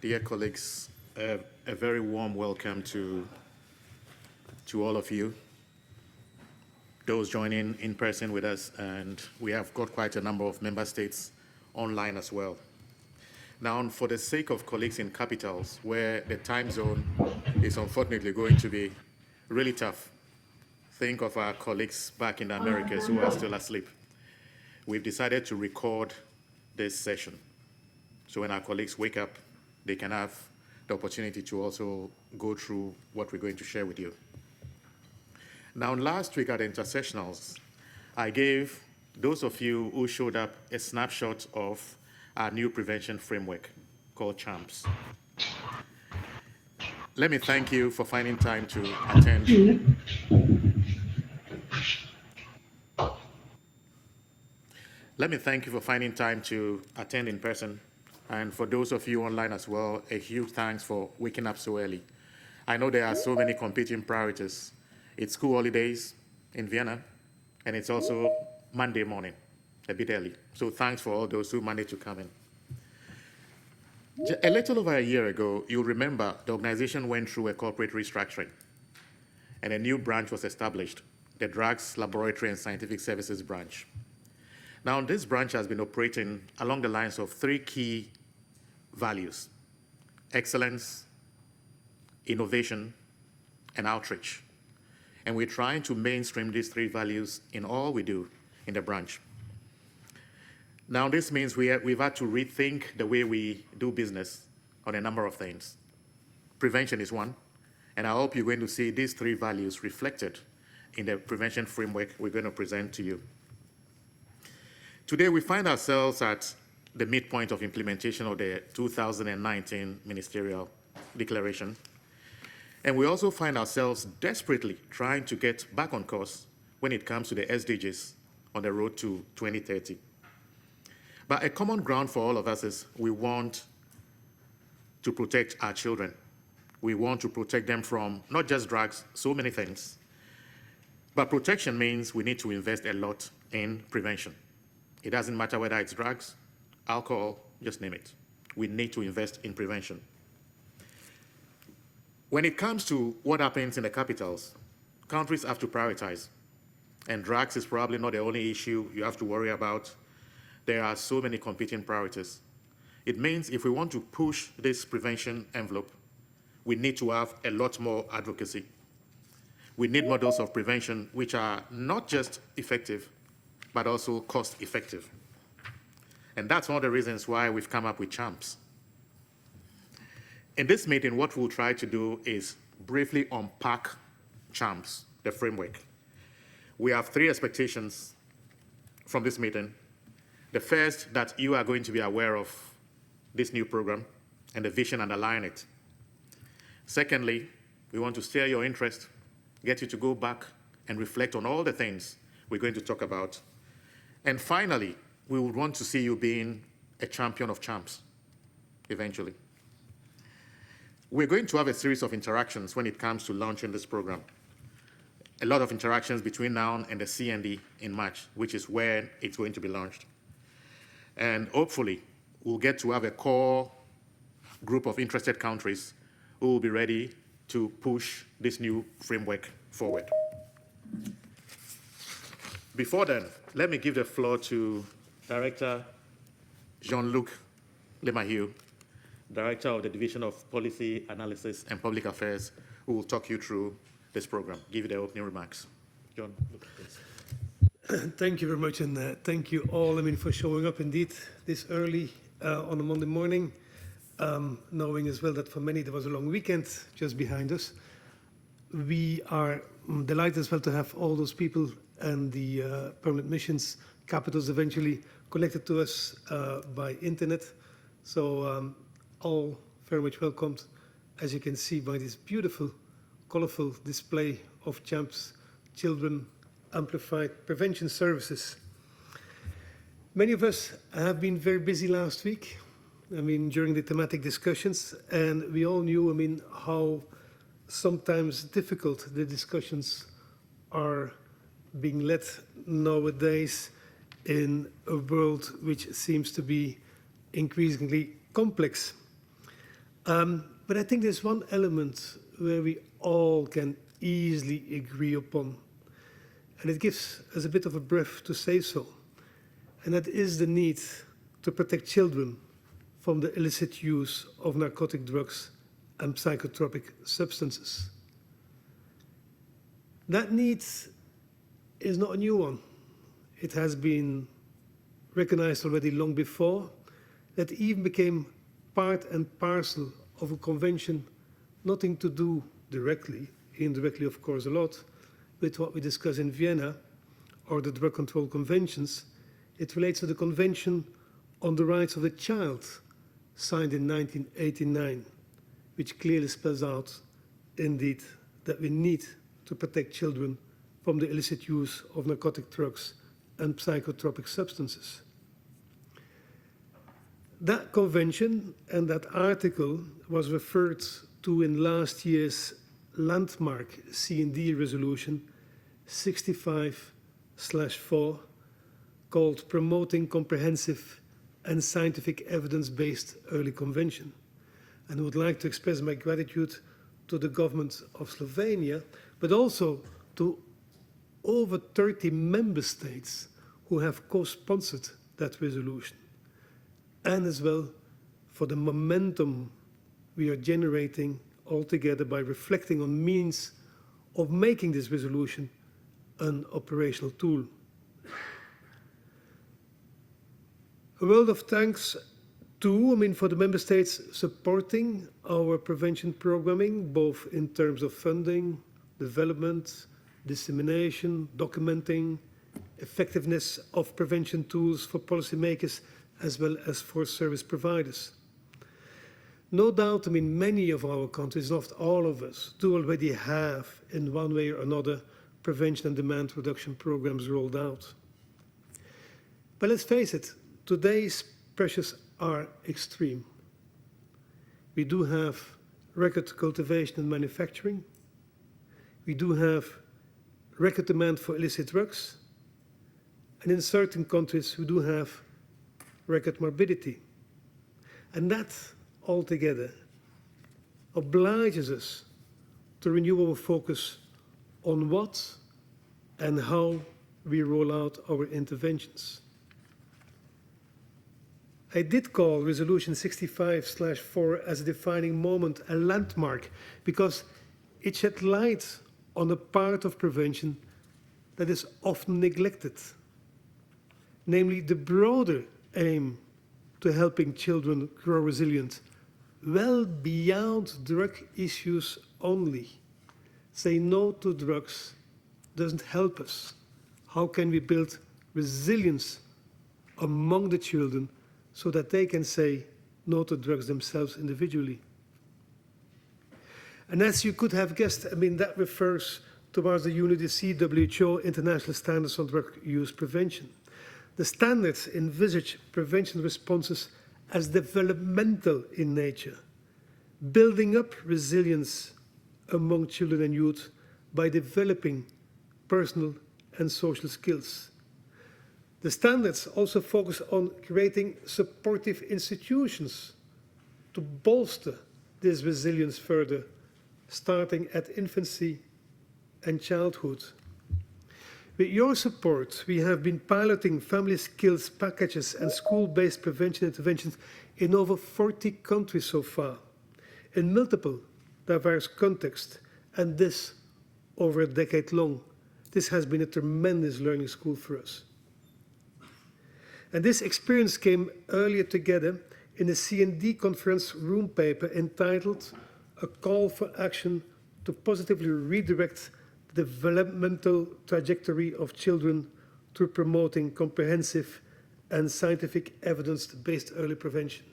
Dear colleagues, a very warm welcome to all of you, those joining in person with us, and we have got quite a number of member states online as well. Now, for the sake of colleagues in capitals, where the time zone is unfortunately going to be really tough, think of our colleagues back in the Americas who are still asleep. We've decided to record this session. So when our colleagues wake up, they can have the opportunity to also go through what we're going to share with you. Now, last week at the intersessionals, I gave those of you who showed up a snapshot of our new prevention framework called CHAMPS. Let me thank you for finding time to attend. Let me thank you for finding time to attend in person. And for those of you online as well, a huge thanks for waking up so early. I know there are so many competing priorities. It's school holidays in Vienna, and it's also Monday morning, a bit early. So thanks for all those who managed to come in. A little over a year ago, you'll remember the organization went through a corporate restructuring, and a new branch was established, the Drugs Laboratory and Scientific Services branch. Now, this branch has been operating along the lines of three key values: excellence, innovation, and outreach. And we're trying to mainstream these three values in all we do in the branch. Now, this means we've had to rethink the way we do business on a number of things. Prevention is one, and I hope you're going to see these three values reflected in the prevention framework we're going to present to you. Today, we find ourselves at the midpoint of implementation of the 2019 Ministerial Declaration. And we also find ourselves desperately trying to get back on course when it comes to the SDGs on the road to 2030. But a common ground for all of us is we want to protect our children. We want to protect them from not just drugs, so many things. But protection means we need to invest a lot in prevention. It doesn't matter whether it's drugs, alcohol, just name it. We need to invest in prevention. When it comes to what happens in the capitals, countries have to prioritize. And drugs is probably not the only issue you have to worry about. There are so many competing priorities. It means if we want to push this prevention envelope, we need to have a lot more advocacy. We need models of prevention which are not just effective, but also cost effective. And that's one of the reasons why we've come up with CHAMPS. In this meeting, what we'll try to do is briefly unpack CHAMPS, the framework. We have three expectations from this meeting. The first, that you are going to be aware of this new program and the vision underlying it. Secondly, we want to stir your interest, get you to go back and reflect on all the things we're going to talk about. And finally, we would want to see you being a champion of CHAMPS eventually. We're going to have a series of interactions when it comes to launching this program. A lot of interactions between now and the CND in March, which is where it's going to be launched. And hopefully, we'll get to have a core group of interested countries who will be ready to push this new framework forward. Before then, let me give the floor to Director Jean-Luc Lemahieu, Director of the Division of Policy Analysis and Public Affairs, who will talk you through this program, give you the opening remarks. John, please. Thank you very much, and thank you all, for showing up indeed this early on a Monday morning, knowing as well that for many there was a long weekend just behind us. We are delighted as well to have all those people and the permanent missions capitals eventually connected to us by internet. So all very much welcomed, as you can see by this beautiful, colorful display of CHAMPS Children Amplified Prevention Services. Many of us have been very busy last week, during the thematic discussions, and we all knew, how sometimes difficult the discussions are being led nowadays in a world which seems to be increasingly complex. But I think there's one element where we all can easily agree upon, and it gives us a bit of a breath to say so, and that is the need to protect children from the illicit use of narcotic drugs and psychotropic substances. That need is not a new one. It has been recognized already long before. That even became part and parcel of a convention, nothing to do directly, indirectly of course a lot, with what we discuss in Vienna or the drug control conventions. It relates to the Convention on the Rights of the Child, signed in 1989, which clearly spells out, indeed, that we need to protect children from the illicit use of narcotic drugs and psychotropic substances. That convention and that article was referred to in last year's landmark C&D resolution 65/4, called Promoting Comprehensive and Scientific Evidence-Based Early Convention. And I would like to express my gratitude to the government of Slovenia, but also to over 30 member states who have co-sponsored that resolution, and as well for the momentum we are generating altogether by reflecting on means of making this resolution an operational tool. A world of thanks too, for the member states supporting our prevention programming, both in terms of funding, development, dissemination, documenting, effectiveness of prevention tools for policymakers as well as for service providers. No doubt, many of our countries, not all of us, do already have, in one way or another, prevention and demand reduction programs rolled out. But let's face it, today's pressures are extreme. We do have record cultivation and manufacturing. We do have record demand for illicit drugs. And in certain countries, we do have record morbidity. And that altogether obliges us to renew our focus on what and how we roll out our interventions. I did call Resolution 65/4 as a defining moment, a landmark, because it shed light on a part of prevention that is often neglected, namely the broader aim to helping children grow resilient, well beyond drug issues only. Say no to drugs doesn't help us. How can we build resilience among the children so that they can say no to drugs themselves individually? And as you could have guessed, that refers towards the UNODC WHO International Standards on Drug Use Prevention. The standards envisage prevention responses as developmental in nature, building up resilience among children and youth by developing personal and social skills. The standards also focus on creating supportive institutions to bolster this resilience further, starting at infancy and childhood. With your support, we have been piloting family skills packages and school-based prevention interventions in over 40 countries so far, in multiple diverse contexts, and this over a decade long. This has been a tremendous learning school for us. And this experience came earlier together in a C&D conference room paper entitled A Call for Action to Positively Redirect the Developmental Trajectory of Children through Promoting Comprehensive and Scientific Evidence-Based Early Prevention.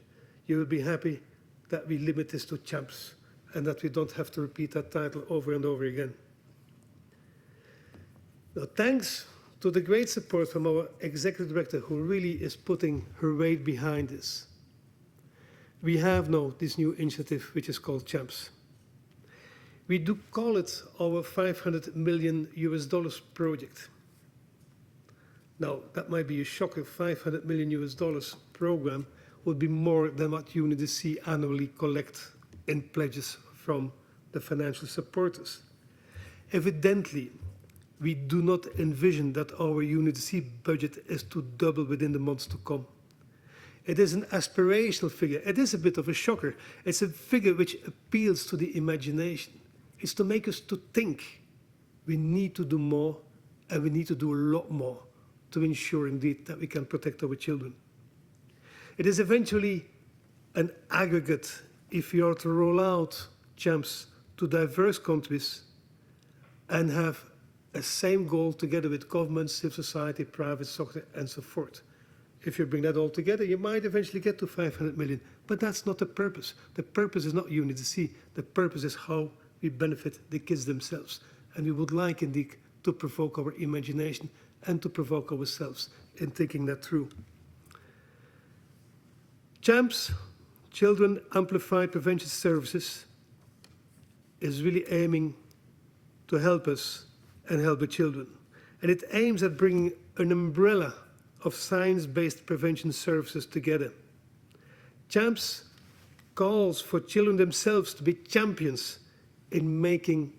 You will be happy that we limit this to CHAMPS and that we don't have to repeat that title over and over again. Now, thanks to the great support from our executive director, who really is putting her weight behind this, we have now this new initiative, which is called CHAMPS. We do call it our $500 million project. Now, that might be a shocker, $500 million program. would be more than what UNODC annually collect in pledges from the financial supporters. Evidently, we do not envision that our UNODC budget is to double within the months to come. It is an aspirational figure. It is a bit of a shocker. It's a figure which appeals to the imagination. It's to make us to think we need to do more, and we need to do a lot more to ensure indeed that we can protect our children. It is eventually an aggregate if you are to roll out CHAMPS to diverse countries and have a same goal together with government, civil society, private sector, and so forth. If you bring that all together, you might eventually get to 500 million. But that's not the purpose. The purpose is not UNODC. The purpose is how we benefit the kids themselves. And we would like, indeed, to provoke our imagination and to provoke ourselves in thinking that through. CHAMPS, Children Amplified Prevention Services, is really aiming to help us and help the children. And it aims at bringing an umbrella of science-based prevention services together. CHAMPS calls for children themselves to be champions in making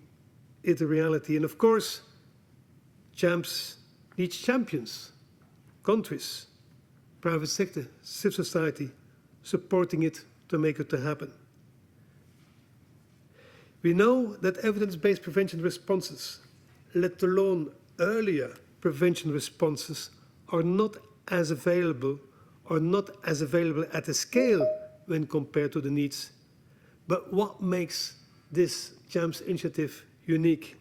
it a reality. And of course, CHAMPS needs champions, countries, private sector, civil society, supporting it to make it to happen. We know that evidence-based prevention responses, let alone earlier prevention responses, are not as available at a scale when compared to the needs. But what makes this CHAMPS initiative unique?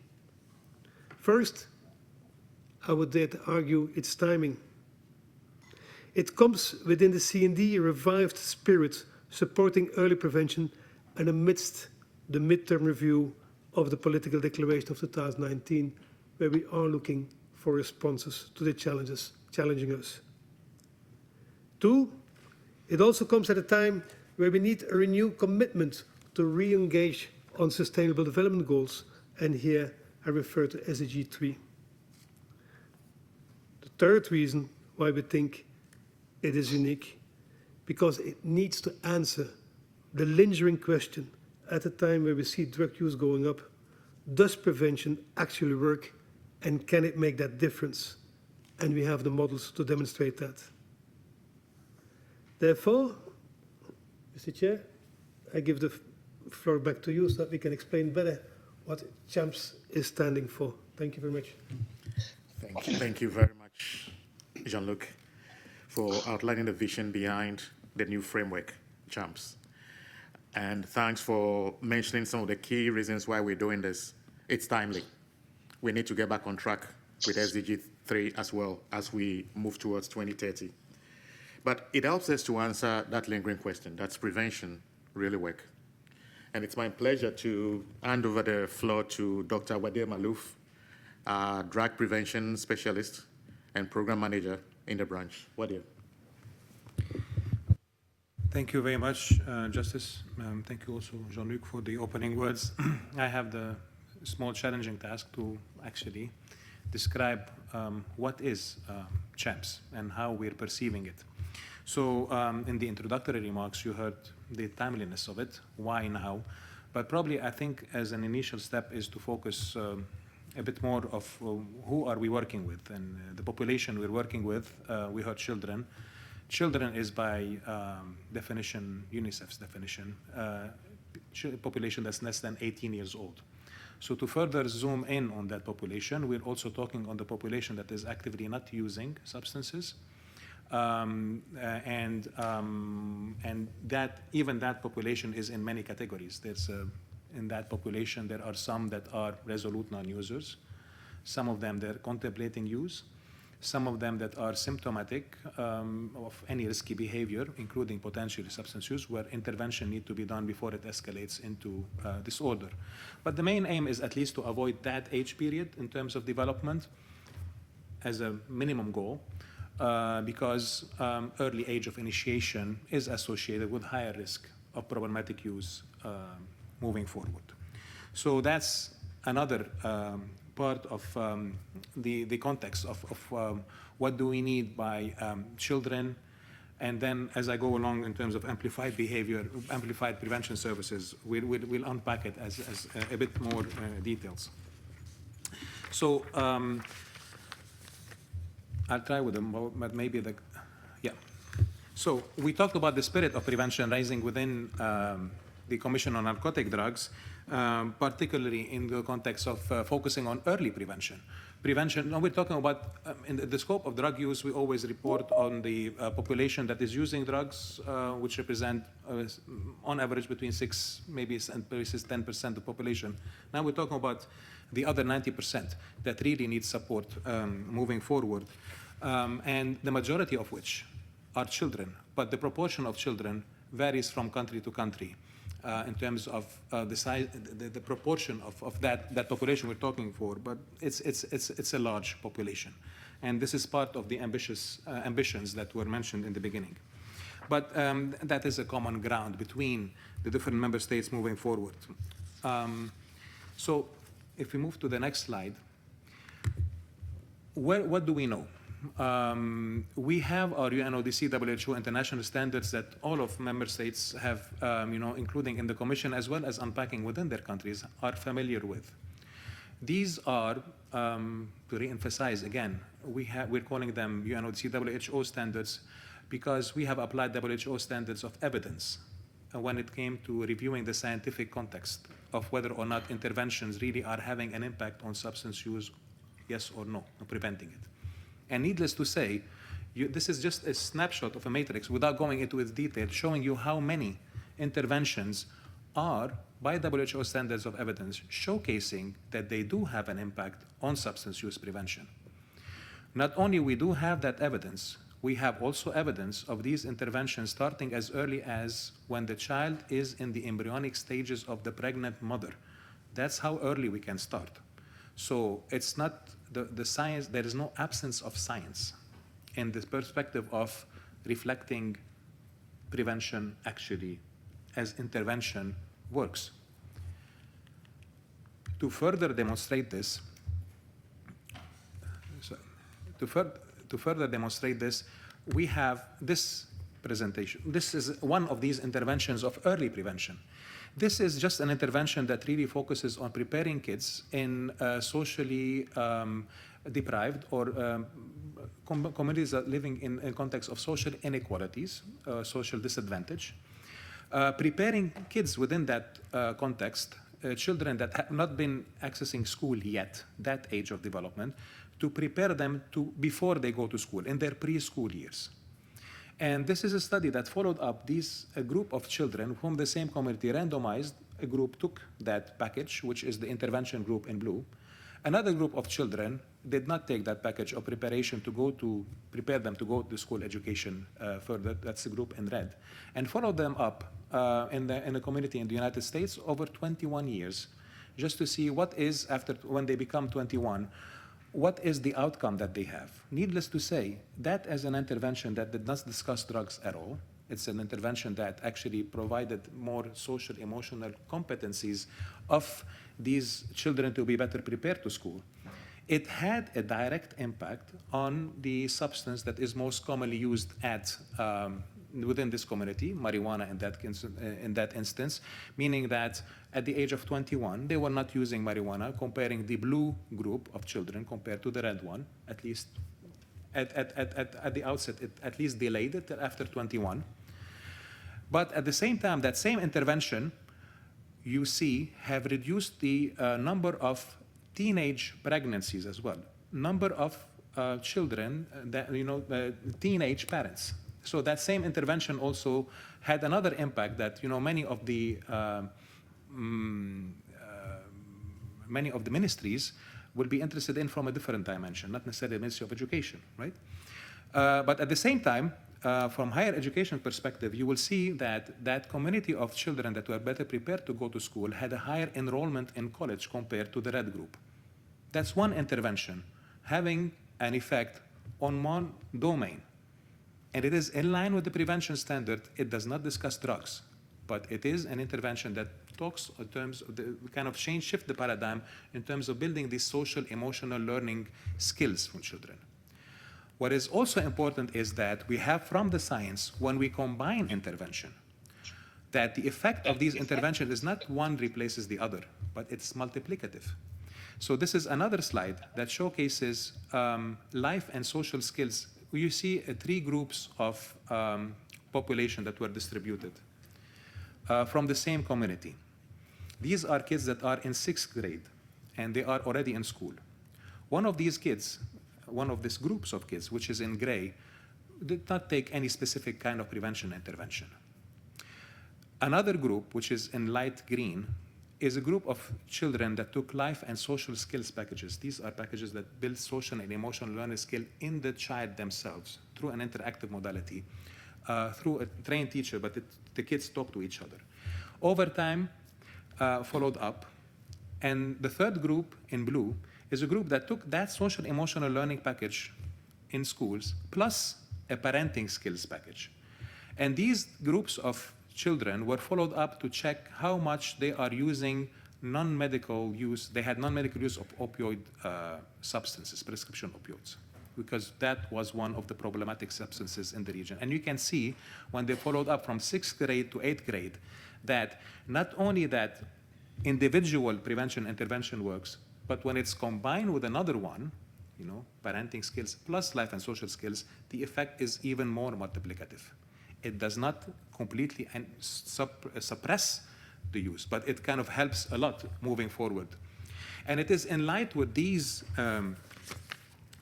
First, I would dare to argue its timing. It comes within the C&D revived spirit supporting early prevention and amidst the midterm review of the political declaration of 2019, where we are looking for responses to the challenges challenging us. Two, it also comes at a time where we need a renewed commitment to re-engage on Sustainable Development Goals, and here I refer to SDG 3. The third reason why we think it is unique, because it needs to answer the lingering question at a time where we see drug use going up. Does prevention actually work, and can it make that difference? And we have the models to demonstrate that. Therefore, Mr. Chair, I give the floor back to you so that we can explain better what CHAMPS is standing for. Thank you very much. Thank you very much, Jean-Luc, for outlining the vision behind the new framework, CHAMPS. And thanks for mentioning some of the key reasons why we're doing this. It's timely. We need to get back on track with SDG 3 as well as we move towards 2030. But it helps us to answer that lingering question. Does prevention really work? And it's my pleasure to hand over the floor to Dr. Wadir Malouf, drug prevention specialist and program manager in the branch. Wadir. Thank you very much, Justice. Thank you also, Jean-Luc, for the opening words. I have the small challenging task to actually describe what is CHAMPS and how we're perceiving it. So in the introductory remarks, you heard the timeliness of it, why now, but probably I think as an initial step is to focus a bit more of who are we working with, and the population we're working with. We heard children. Children is by definition, UNICEF's definition, population that's less than 18 years old. So to further zoom in on that population, we're also talking on the population that is actively not using substances, and that even that population is in many categories. There's in that population there are some that are resolute non-users, some of them they're contemplating use, some of them that are symptomatic of any risky behavior, including potentially substance use, where intervention needs to be done before it escalates into disorder. But the main aim is at least to avoid that age period in terms of development as a minimum goal, because early age of initiation is associated with higher risk of problematic use moving forward. So that's another part of the context of what do we need by children And then as I go along in terms of amplified behavior, amplified prevention services, we'll unpack it as a bit more details. So I'll try with them, but maybe yeah. So we talked about the spirit of prevention rising within the Commission on Narcotic Drugs, particularly in the context of focusing on early prevention. Now we're talking about, in the scope of drug use, we always report on the population that is using drugs, which represent, on average, between 6, maybe and 10% of the population. Now we're talking about the other 90% that really need support moving forward, and the majority of which are children, but the proportion of children varies from country to country. In terms of the size, the proportion of that population we're talking for, but it's a large population, and this is part of the ambitions that were mentioned in the beginning. But that is a common ground between the different member states moving forward. So if we move to the next slide, what do we know? We have our UNODC WHO international standards that all of member states have, including in the Commission as well as unpacking within their countries, are familiar with. These are, to re-emphasize again, we're calling them UNODC WHO standards because we have applied WHO standards of evidence when it came to reviewing the scientific context of whether or not interventions really are having an impact on substance use, yes or no, or preventing it. And needless to say, this is just a snapshot of a matrix without going into its detail, showing you how many interventions are, by WHO standards of evidence, showcasing that they do have an impact on substance use prevention. Not only we do have that evidence, we have also evidence of these interventions starting as early as when the child is in the embryonic stages of the pregnant mother. That's how early we can start. So it's not the science, there is no absence of science in the perspective of reflecting prevention actually as intervention works. To further demonstrate this, we have this presentation. This is one of these interventions of early prevention. This is just an intervention that really focuses on preparing kids in socially deprived or communities that are living in a context of social inequalities, social disadvantage. Preparing kids within that context, children that have not been accessing school yet, that age of development, to prepare them before they go to school, in their preschool years. And this is a study that followed up a group of children whom the same community randomized. A group took that package, which is the intervention group in blue. Another group of children did not take that package of preparation to prepare them to go to school education further. That's the group in red. And followed them up in a community in the United States over 21 years, just to see what is, when they become 21, what is the outcome that they have. Needless to say, that as an intervention that did not discuss drugs at all, it's an intervention that actually provided more social, emotional competencies of these children to be better prepared to school. It had a direct impact on the substance that is most commonly used within this community, marijuana in that instance, meaning that at the age of 21, they were not using marijuana, comparing the blue group of children compared to the red one, at least at the outset, it at least delayed it after 21. But at the same time, that same intervention, you see, have reduced the number of teenage pregnancies as well, number of children, teenage parents. So that same intervention also had another impact that many of the ministries will be interested in from a different dimension, not necessarily the Ministry of Education, right? But at the same time, from higher education perspective, you will see that that community of children that were better prepared to go to school had a higher enrollment in college compared to the red group. That's one intervention having an effect on one domain. And it is in line with the prevention standard. It does not discuss drugs, but it is an intervention that talks in terms of the kind of shift the paradigm in terms of building these social, emotional learning skills for children. What is also important is that we have from the science, when we combine intervention, that the effect of these interventions is not one replaces the other, but it's multiplicative. So this is another slide that showcases life and social skills. You see three groups of population that were distributed from the same community. These are kids that are in 6th grade, and they are already in school. One of these kids, one of these groups of kids, which is in gray, did not take any specific kind of prevention intervention. Another group, which is in light green, is a group of children that took life and social skills packages. These are packages that build social and emotional learning skill in the child themselves through an interactive modality, through a trained teacher, but the kids talk to each other. Over time, followed up. And the third group in blue is a group that took that social emotional learning package in schools plus a parenting skills package. And these groups of children were followed up to check how much they are using non-medical use. They had non-medical use of opioid substances, prescription opioids, because that was one of the problematic substances in the region. And you can see when they followed up from 6th grade to 8th grade that not only that individual prevention intervention works, but when it's combined with another one, parenting skills plus life and social skills, the effect is even more multiplicative. It does not completely suppress the use, but it kind of helps a lot moving forward. And it is in light with these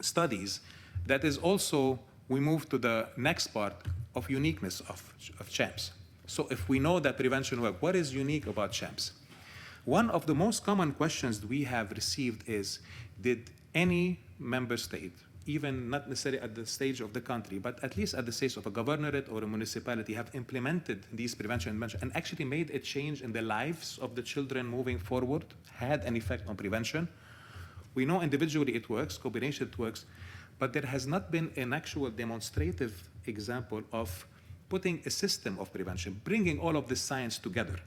studies that is also, we move to the next part of uniqueness of CHAMPS. So if we know that prevention works, what is unique about CHAMPS? One of the most common questions we have received is, did any member state, even not necessarily at the stage of the country, but at least at the stage of a governorate or a municipality, have implemented these prevention measures and actually made a change in the lives of the children moving forward, had an effect on prevention? We know individually it works, combination it works, but there has not been an actual demonstrative example of putting a system of prevention, bringing all of this science together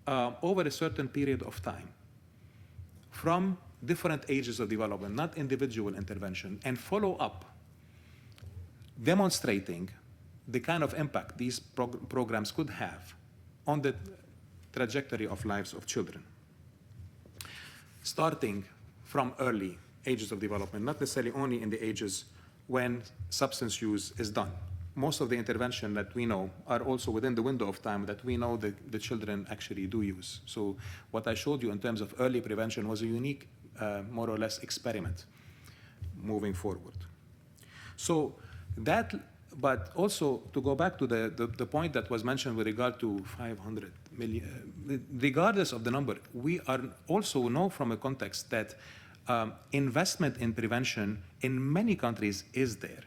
over a certain period of time from different ages of development, not individual intervention, and follow up, demonstrating the kind of impact these programs could have on the trajectory of lives of children. Starting from early ages of development, not necessarily only in the ages when substance use is done. Most of the intervention that we know are also within the window of time that we know the children actually do use. So what I showed you in terms of early prevention was a unique, more or less, experiment moving forward. So that, but also to go back to the point that was mentioned with regard to 500 million, regardless of the number, we are also know from a context that investment in prevention in many countries is there.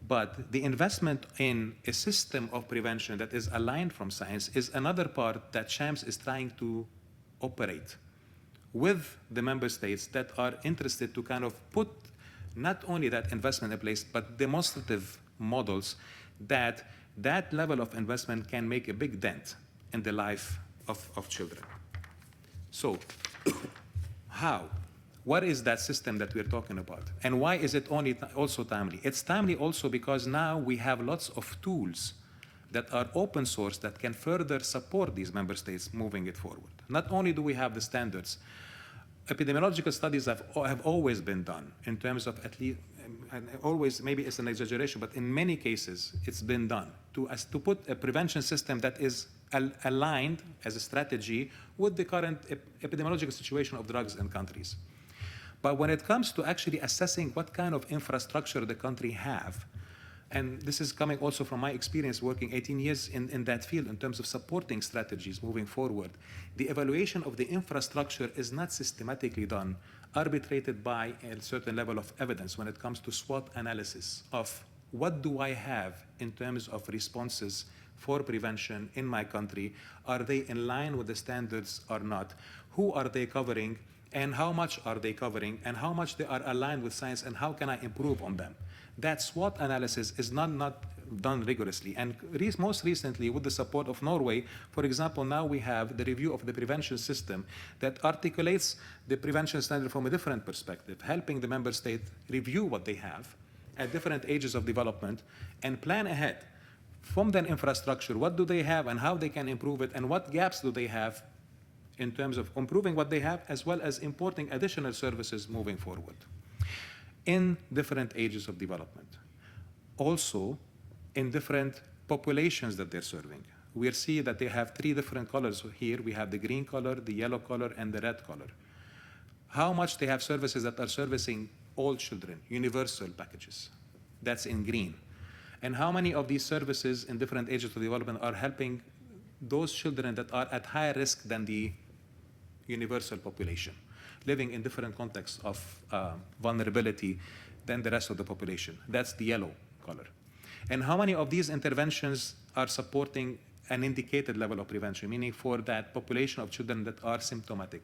But the investment in a system of prevention that is aligned from science is another part that CHAMPS is trying to operate with the member states that are interested to kind of put not only that investment in place, but demonstrative models that level of investment can make a big dent in the life of children. So how? What is that system that we're talking about? And why is it also timely? It's timely also because now we have lots of tools that are open source that can further support these member states moving it forward. Not only do we have the standards, epidemiological studies have always been done in terms of at least, and always, maybe it's an exaggeration, but in many cases it's been done to put a prevention system that is aligned as a strategy with the current epidemiological situation of drugs in countries. But when it comes to actually assessing what kind of infrastructure the country have, and this is coming also from my experience working 18 years in that field in terms of supporting strategies moving forward, the evaluation of the infrastructure is not systematically done, arbitrated by a certain level of evidence when it comes to SWOT analysis of what do I have in terms of responses for prevention in my country? Are they in line with the standards or not? Who are they covering? And how much are they covering, and how much they are aligned with science, and how can I improve on them? That SWOT analysis is not done rigorously. And most recently, with the support of Norway, for example, now we have the review of the prevention system that articulates the prevention standard from a different perspective, helping the member state review what they have at different ages of development and plan ahead from their infrastructure, what do they have and how they can improve it, and what gaps do they have in terms of improving what they have, as well as importing additional services moving forward in different ages of development. Also, in different populations that they're serving. We see that they have 3 different colors here. We have the green color, the yellow color, and the red color. How much they have services that are servicing all children, universal packages, that's in green. And how many of these services in different ages of development are helping those children that are at higher risk than the universal population, living in different contexts of vulnerability than the rest of the population. That's the yellow color. And how many of these interventions are supporting an indicated level of prevention, meaning for that population of children that are symptomatic,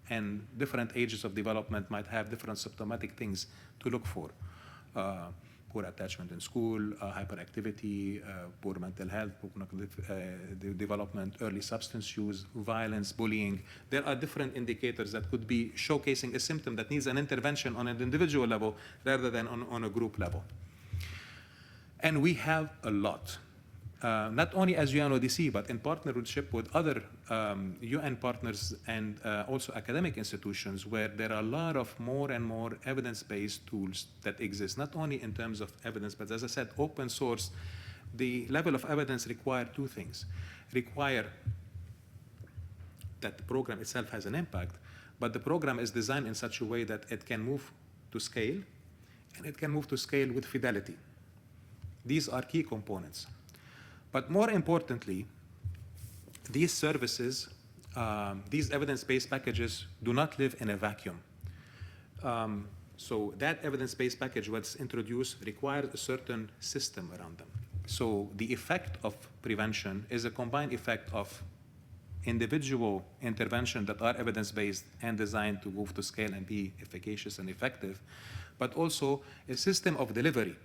and different ages of development might have different symptomatic things to look for. Poor attachment in school, hyperactivity, poor mental health, poor cognitive development, early substance use, violence, bullying. There are different indicators that could be showcasing a symptom that needs an intervention on an individual level rather than on a group level. And we have a lot. Not only as UNODC, but in partnership with other UN partners and also academic institutions, where there are a lot of more and more evidence-based tools that exist, not only in terms of evidence, but as I said, open source. The level of evidence require 2 things. Require that the program itself has an impact, but the program is designed in such a way that it can move to scale, and it can move to scale with fidelity. These are key components. But more importantly, these services, these evidence-based packages do not live in a vacuum. So that evidence-based package, what's introduced, requires a certain system around them. So the effect of prevention is a combined effect of individual intervention that are evidence-based and designed to move to scale and be efficacious and effective, but also a system of delivery,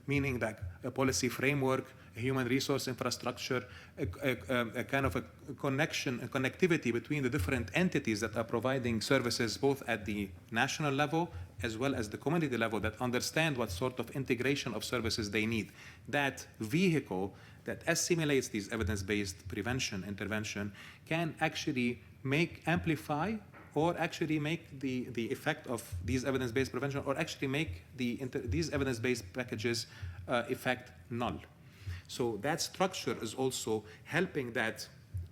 meaning that a policy framework, a human resource infrastructure, a kind of a connection, a connectivity between the different entities that are providing services both at the national level as well as the community level, that understand what sort of integration of services they need. That vehicle that assimilates these evidence-based prevention intervention can actually amplify or actually make the effect of these evidence-based prevention, or actually make these evidence-based packages effect null. So that structure is also helping that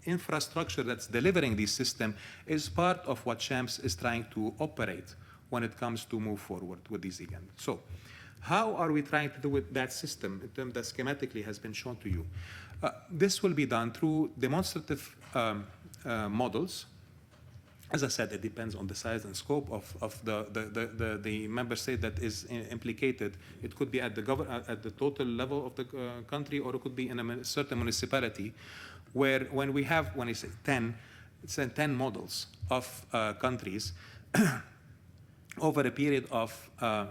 infrastructure that's delivering this system is part of what CHAMPS is trying to operate when it comes to move forward with these again. So how are we trying to do with that system in terms that schematically has been shown to you? This will be done through demonstrative models. As I said, it depends on the size and scope of the member state that is implicated. It could be at the total level of the country, or it could be in a certain municipality, where when I say 10, it's 10 models of countries over a period of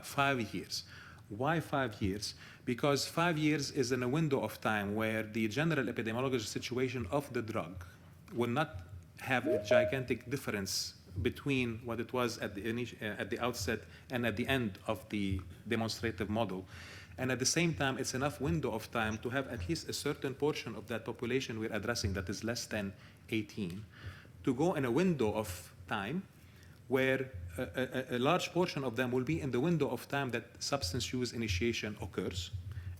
5 years. Why 5 years? Because 5 years is in a window of time where the general epidemiological situation of the drug will not have a gigantic difference between what it was at the outset and at the end of the demonstrative model. And at the same time, it's enough window of time to have at least a certain portion of that population we're addressing that is less than 18, to go in a window of time where a large portion of them will be in the window of time that substance use initiation occurs.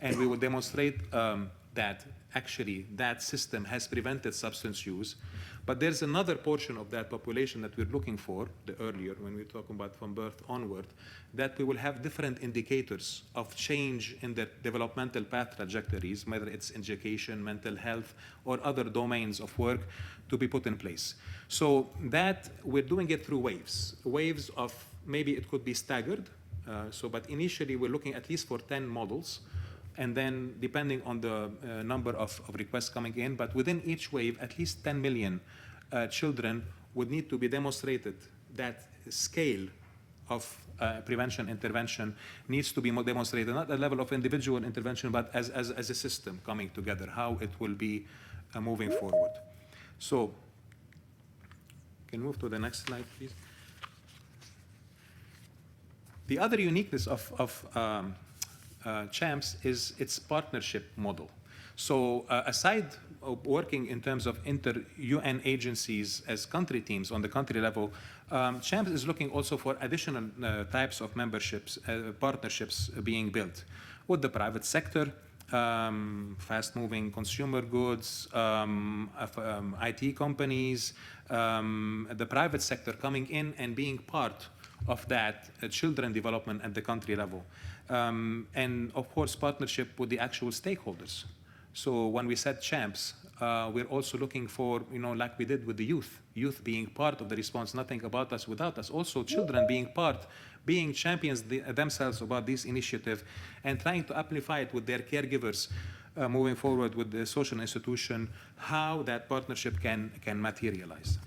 And we will demonstrate that actually that system has prevented substance use. But there's another portion of that population that we're looking for, the earlier, when we're talking about from birth onward, that we will have different indicators of change in their developmental path trajectories, whether it's education, mental health, or other domains of work to be put in place. So that we're doing it through waves of, maybe it could be staggered. But initially we're looking at least for 10 models, and then depending on the number of requests coming in, but within each wave, at least 10 million children would need to be demonstrated. That scale of prevention intervention needs to be demonstrated, not at the level of individual intervention, but as a system coming together, how it will be moving forward. So, can you move to the next slide, please? The other uniqueness of CHAMPS is its partnership model. So aside of working in terms of inter-UN agencies as country teams on the country level, CHAMPS is looking also for additional types of memberships, partnerships being built with the private sector, fast-moving consumer goods, IT companies, the private sector coming in and being part of that children development at the country level. And of course, partnership with the actual stakeholders. So when we said CHAMPS, we're also looking for, like we did with the youth being part of the response, nothing about us without us, also children being part, being champions themselves about this initiative and trying to amplify it with their caregivers, moving forward with the social institution, how that partnership can materialize.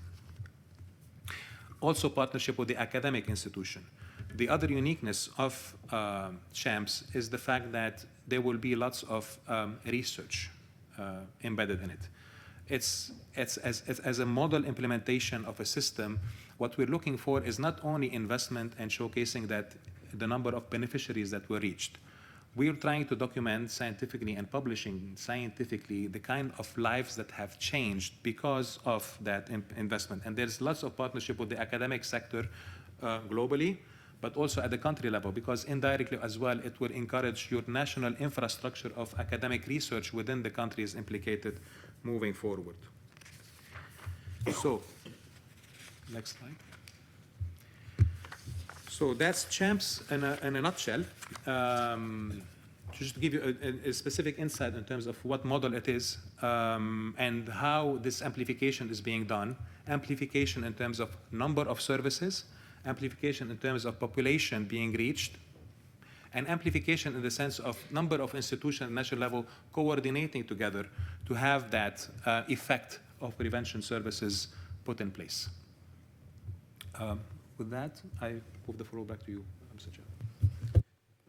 Also partnership with the academic institution. The other uniqueness of CHAMPS is the fact that there will be lots of research embedded in it. It's as a model implementation of a system, what we're looking for is not only investment and showcasing that the number of beneficiaries that were reached. We're trying to document scientifically and publishing scientifically the kind of lives that have changed because of that investment. And there's lots of partnership with the academic sector globally, but also at the country level, because indirectly as well, it will encourage your national infrastructure of academic research within the countries implicated moving forward. So, next slide. So that's CHAMPS in a nutshell. Just to give you a specific insight in terms of what model it is and how this amplification is being done. Amplification in terms of number of services, amplification in terms of population being reached, and amplification in the sense of number of institutions at national level coordinating together to have that effect of prevention services put in place. With that, I move the floor back to you, Mr. Chair.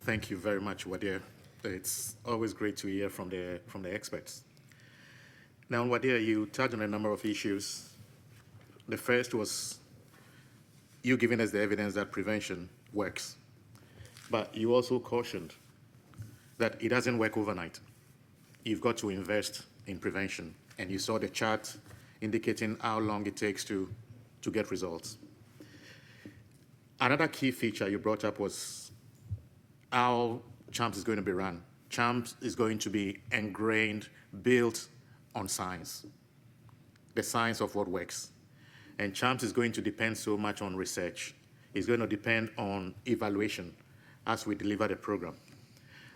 Thank you very much, Wadir. It's always great to hear from the experts. Now, Wadir, you touched on a number of issues. The first was you giving us the evidence that prevention works, but you also cautioned that it doesn't work overnight. You've got to invest in prevention, and you saw the chart indicating how long it takes to get results. Another key feature you brought up was how CHAMPS is going to be run. CHAMPS is going to be ingrained, built on science, the science of what works. And CHAMPS is going to depend so much on research. It's going to depend on evaluation as we deliver the program.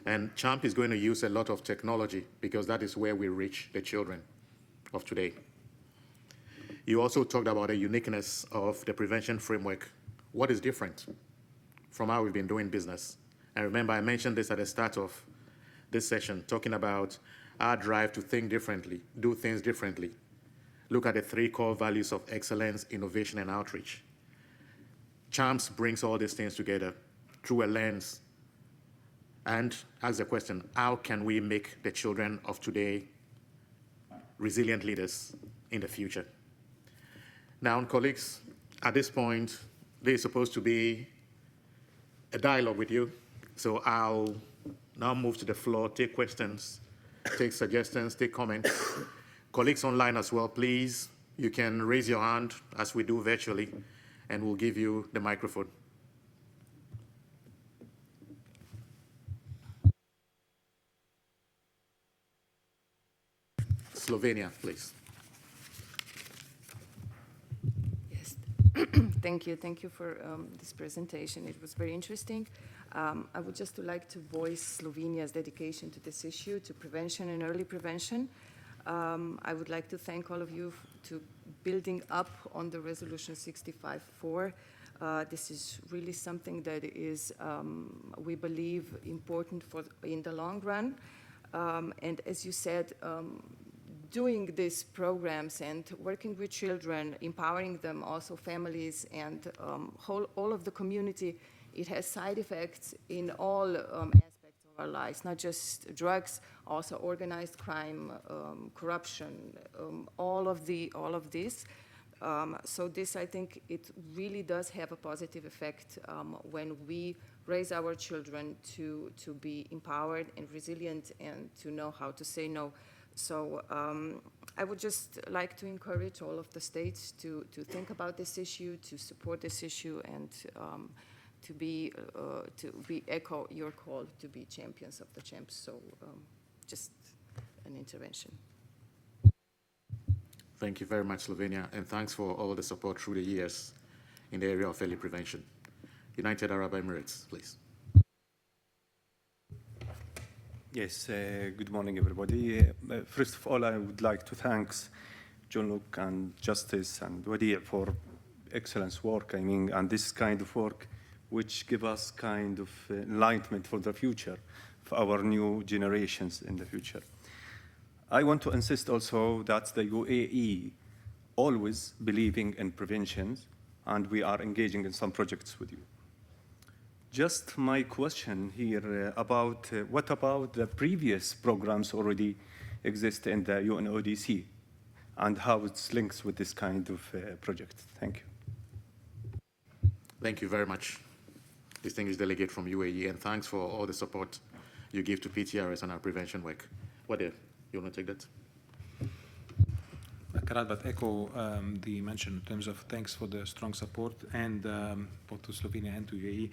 And CHAMPS is going to use a lot of technology because that is where we reach the children of today. You also talked about the uniqueness of the prevention framework. What is different from how we've been doing business? And remember, I mentioned this at the start of this session, talking about our drive to think differently, do things differently. Look at the 3 core values of excellence, innovation, and outreach. CHAMPS brings all these things together through a lens and asks the question, how can we make the children of today resilient leaders in the future? Now, colleagues, at this point, there's supposed to be a dialogue with you. So I'll now move to the floor, take questions, take suggestions, take comments. Colleagues online as well, please, you can raise your hand as we do virtually, and we'll give you the microphone. Slovenia, please. Yes, thank you for this presentation. It was very interesting. I would just like to voice Slovenia's dedication to this issue, to prevention and early prevention. I would like to thank all of you to building up on the resolution 65.4. This is really something that is, we believe, important in the long run. And as you said, doing these programs and working with children, empowering them, also families and all of the community, it has side effects in all aspects of our lives, not just drugs, also organized crime, corruption, all of this. So this, I think, it really does have a positive effect when we raise our children to be empowered and resilient and to know how to say no. So I would just like to encourage all of the states to think about this issue, to support this issue, and to echo your call to be champions of the champs. So just an intervention. Thank you very much, Slovenia, and thanks for all the support through the years in the area of early prevention. United Arab Emirates, please. Yes, good morning, everybody. First of all, I would like to thank Jean-Luc and Justice and Wadi for excellent work, and this kind of work which give us kind of enlightenment for the future, for our new generations in the future. I want to insist also that the UAE always believing in prevention, and we are engaging in some projects with you. Just my question here about what about the previous programs already exist in the UNODC and how it's linked with this kind of project? Thank you. Thank you very much, distinguished delegate from UAE, and thanks for all the support you give to PTRS and our prevention work. Wadi, you want to take that? I cannot but echo the mention in terms of thanks for the strong support and both to Slovenia and to UAE.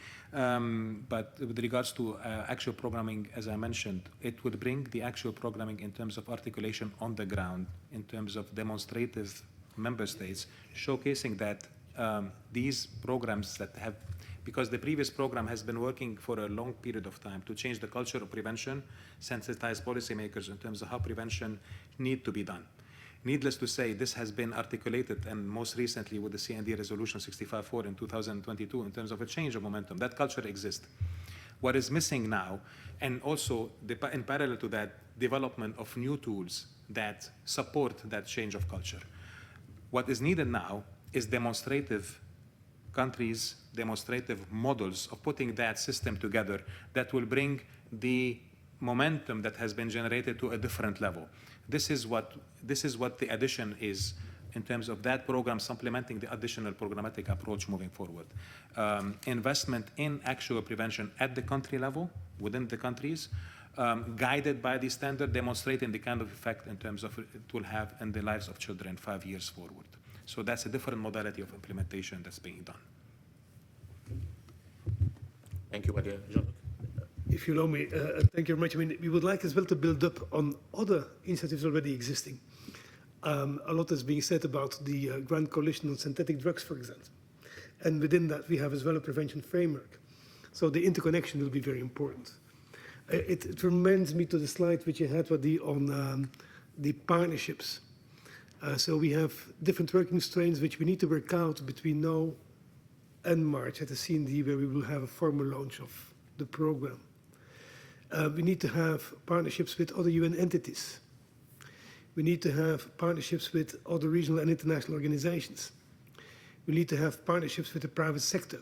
But with regards to actual programming, as I mentioned, it would bring the actual programming in terms of articulation on the ground, in terms of demonstrative member states, showcasing that these programs that have, because the previous program has been working for a long period of time to change the culture of prevention, sensitize policymakers in terms of how prevention need to be done. Needless to say, this has been articulated, and most recently with the CND Resolution 65/4 in 2022 in terms of a change of momentum. That culture exists. What is missing now, and also in parallel to that, development of new tools that support that change of culture. What is needed now is demonstrative countries, demonstrative models of putting that system together that will bring the momentum that has been generated to a different level. This is what the addition is in terms of that program supplementing the additional programmatic approach moving forward. Investment in actual prevention at the country level, within the countries, guided by the standard, demonstrating the kind of effect in terms of it will have in the lives of children 5 years forward. So that's a different modality of implementation that's being done. Thank you, Wadi. Jean-Luc? If you allow me, thank you very much. I mean, we would like as well to build up on other initiatives already existing. A lot is being said about the Grand Coalition on Synthetic Drugs, for example. And within that, we have as well a prevention framework. So the interconnection will be very important. It reminds me to the slide which you had on the partnerships. So we have different working strains which we need to work out between now and March at the CND, where we will have a formal launch of the program. We need to have partnerships with other UN entities. We need to have partnerships with other regional and international organizations. We need to have partnerships with the private sector.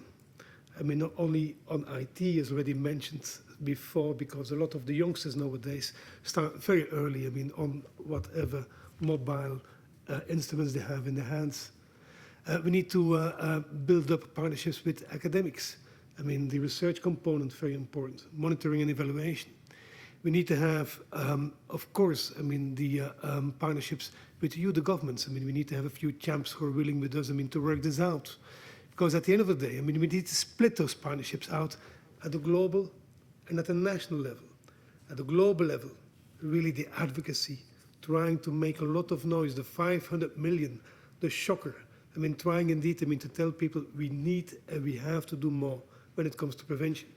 I mean, not only on IT, as already mentioned before, because a lot of the youngsters nowadays start very early, I mean, on whatever mobile instruments they have in their hands. We need to build up partnerships with academics. I mean, the research component, very important, monitoring and evaluation. We need to have, of course, I mean, the partnerships with you, the governments. I mean, we need to have a few champs who are willing with us, I mean, to work this out. Because at the end of the day, I mean, we need to split those partnerships out at the global and at the national level. At the global level, really the advocacy, trying to make a lot of noise, the 500 million, the shocker. I mean, trying indeed, I mean, to tell people we need and we have to do more when it comes to prevention.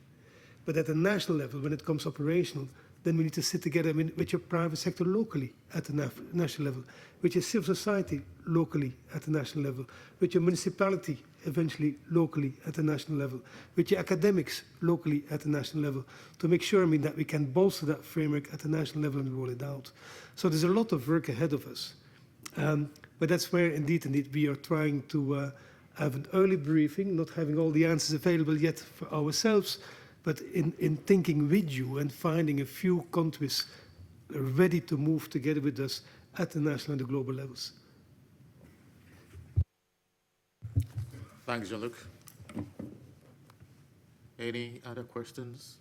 But at the national level, when it comes operational, then we need to sit together, I mean, with your private sector locally at the national level, with your civil society locally at the national level, with your municipality eventually locally at the national level, with your academics locally at the national level, to make sure, I mean, that we can bolster that framework at the national level and roll it out. So there's a lot of work ahead of us. But that's where indeed we are trying to have an early briefing, not having all the answers available yet for ourselves, but in thinking with you and finding a few countries ready to move together with us at the national and the global levels. Thanks, Jean-Luc. Any other questions?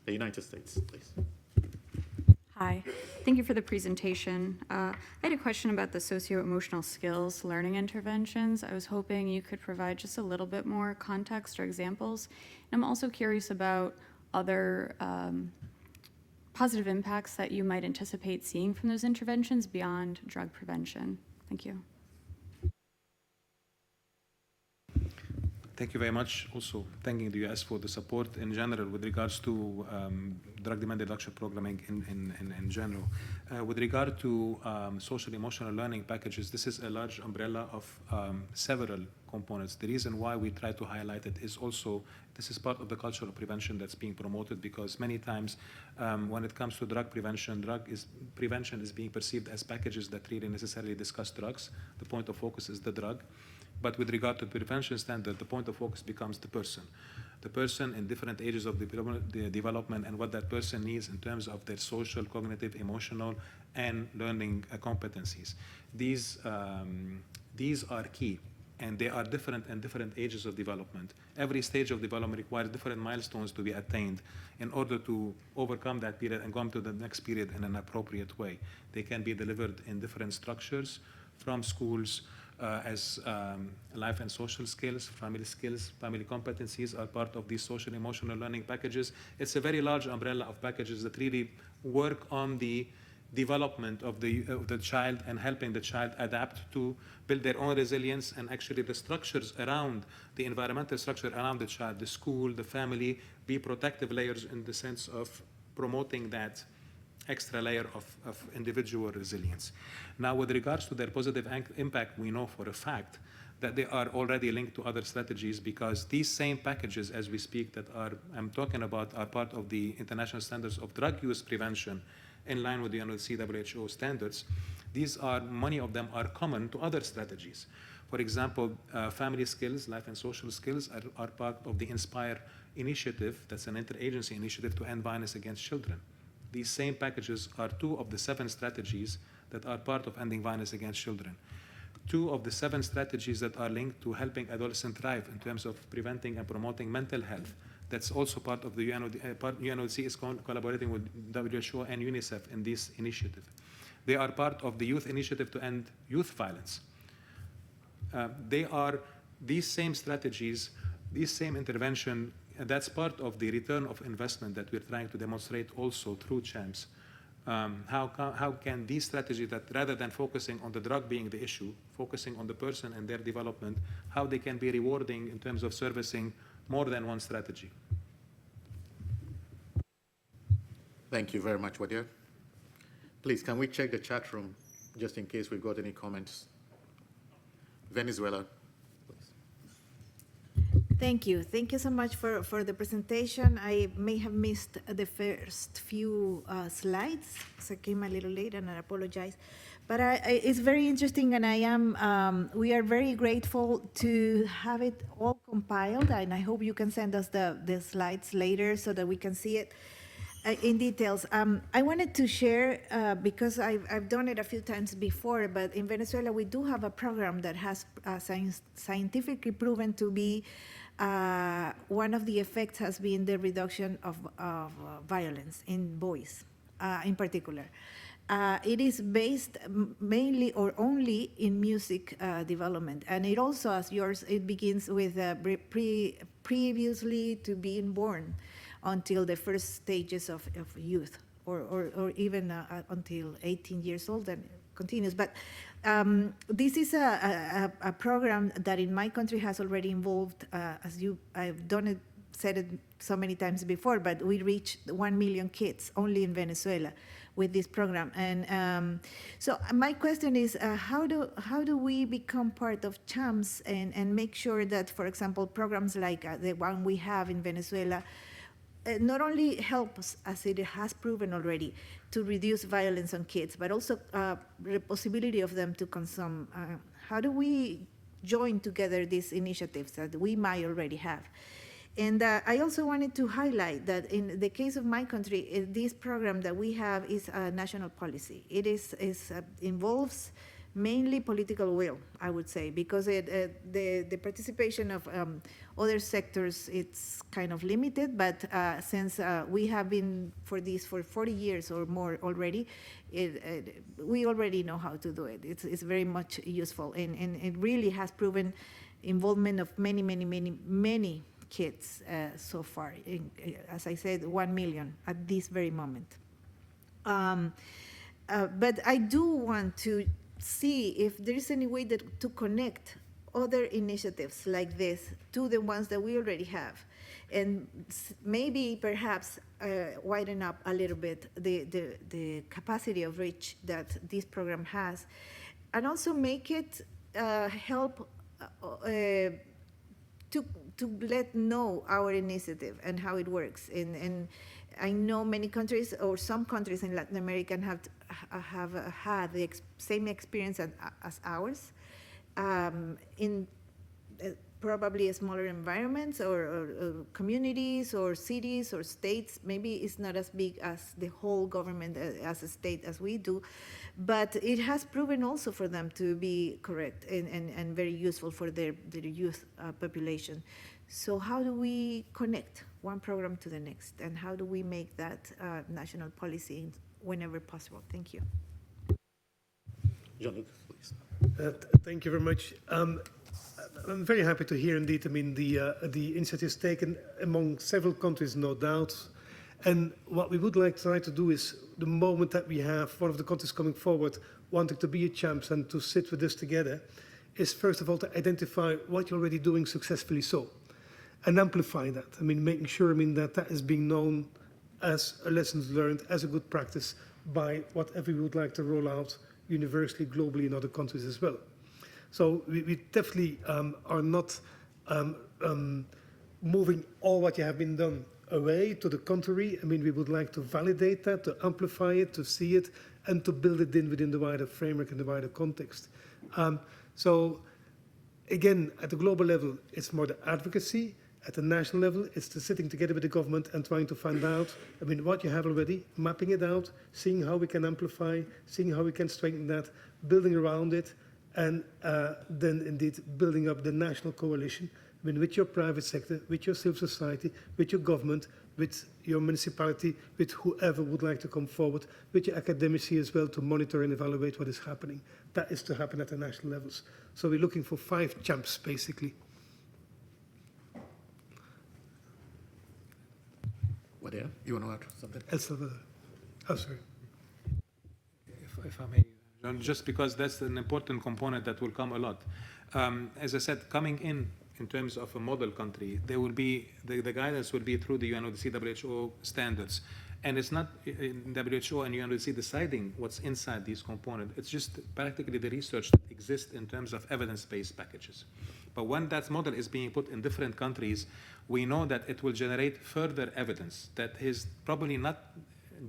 The United States, please. Hi, thank you for the presentation. I had a question about the socio-emotional skills learning interventions. I was hoping you could provide just a little bit more context or examples. And I'm also curious about other positive impacts that you might anticipate seeing from those interventions beyond drug prevention. Thank you. Thank you very much. Also, thanking the US for the support in general with regards to drug demand reduction programming in general. With regard to social emotional learning packages, this is a large umbrella of several components. The reason why we try to highlight it is also this is part of the culture of prevention that's being promoted, because many times when it comes to drug prevention, prevention is being perceived as packages that really necessarily discuss drugs. The point of focus is the drug. But with regard to the prevention standard, the point of focus becomes the person. The person in different ages of the development and what that person needs in terms of their social, cognitive, emotional, and learning competencies. These are key, and they are different in different ages of development. Every stage of development requires different milestones to be attained in order to overcome that period and go on to the next period in an appropriate way. They can be delivered in different structures from schools, as life and social skills, family competencies are part of these social emotional learning packages. It's a very large umbrella of packages that really work on the development of the child and helping the child adapt to build their own resilience, and actually the structures around, the environmental structure around the child, the school, the family, be protective layers in the sense of promoting that extra layer of individual resilience. Now, with regards to their positive impact, we know for a fact that they are already linked to other strategies, because these same packages, as we speak, that I'm talking about, are part of the international standards of drug use prevention in line with the UNODC WHO standards. Many of them are common to other strategies. For example, family skills, life and social skills are part of the INSPIRE initiative. That's an interagency initiative to end violence against children. These same packages are 2 of the 7 strategies that are part of ending violence against children. 2 of the 7 strategies that are linked to helping adolescents thrive in terms of preventing and promoting mental health. That's also part of the UNODC is collaborating with WHO and UNICEF in this initiative. They are part of the youth initiative to end youth violence. These same strategies, these same intervention, and that's part of the return of investment that we're trying to demonstrate also through CHAMPS. How can these strategies, that rather than focusing on the drug being the issue, focusing on the person and their development, how they can be rewarding in terms of servicing more than one strategy. Thank you very much, Wadir. Please, can we check the chat room just in case we've got any comments? Venezuela. Thank you. Thank you so much for the presentation. I may have missed the first few slides, so I came a little late and I apologize. But it's very interesting, and we are very grateful to have it all compiled, and I hope you can send us the slides later so that we can see it in details. I wanted to share, because I've done it a few times before, but in Venezuela we do have a program that has scientifically proven to be one of the effects has been the reduction of violence in boys, in particular. It is based mainly or only in music development, and it also, as yours, it begins with previously to being born until the first stages of youth, or even until 18 years old, and continues. But this is a program that in my country has already involved, I've said it so many times before, but we reached 1 million kids only in Venezuela with this program. And so my question is, how do we become part of CHAMPS and make sure that, for example, programs like the one we have in Venezuela not only helps, as it has proven already, to reduce violence on kids, but also the possibility of them to consume. How do we join together these initiatives that we might already have? And I also wanted to highlight that in the case of my country, this program that we have is a national policy. It involves mainly political will, I would say, because the participation of other sectors, it's kind of limited, but since we have been for this for 40 years or more already, we already know how to do it. It's very much useful, and it really has proven involvement of many kids so far. As I said, 1 million at this very moment. But I do want to see if there is any way that to connect other initiatives like this to the ones that we already have, and maybe perhaps widen up a little bit the capacity of reach that this program has, and also make it help to let know our initiative and how it works. And I know many countries, or some countries in Latin America have had the same experience as ours, in probably smaller environments or communities or cities or states. Maybe it's not as big as the whole government, as a state as we do, but it has proven also for them to be correct and very useful for their youth population. So how do we connect one program to the next, and how do we make that national policy whenever possible? Thank you. Jean-Luc, please. Thank you very much. I'm very happy to hear, indeed, I mean, the initiatives taken among several countries, no doubt. And what we would like to try to do is, the moment that we have one of the countries coming forward wanting to be a CHAMPS and to sit with us together, is first of all to identify what you're already doing successfully so, and amplify that. I mean, making sure, I mean, that is being known as a lessons learned, as a good practice by whatever we would like to roll out universally, globally in other countries as well. So we definitely are not moving all what you have been done away. To the contrary, I mean, we would like to validate that, to amplify it, to see it, and to build it in within the wider framework and the wider context. So again, at the global level, it's more the advocacy. At the national level, it's the sitting together with the government and trying to find out, I mean, what you have already, mapping it out, seeing how we can amplify, seeing how we can strengthen that, building around it, and then indeed building up the national coalition, I mean, with your private sector, with your civil society, with your government, with your municipality, with whoever would like to come forward, with your academics as well, to monitor and evaluate what is happening. That is to happen at the national levels. So we're looking for 5 CHAMPS, basically. What, yeah? You want to add something? El Salvador. Oh, sorry. If I may, John, just because that's an important component that will come a lot. As I said, coming in terms of a model country, there will be, the guidance will be through the UNODC WHO standards. And it's not in WHO and UNODC deciding what's inside these components. It's just practically the research that exists in terms of evidence-based packages. But when that model is being put in different countries, we know that it will generate further evidence that is probably not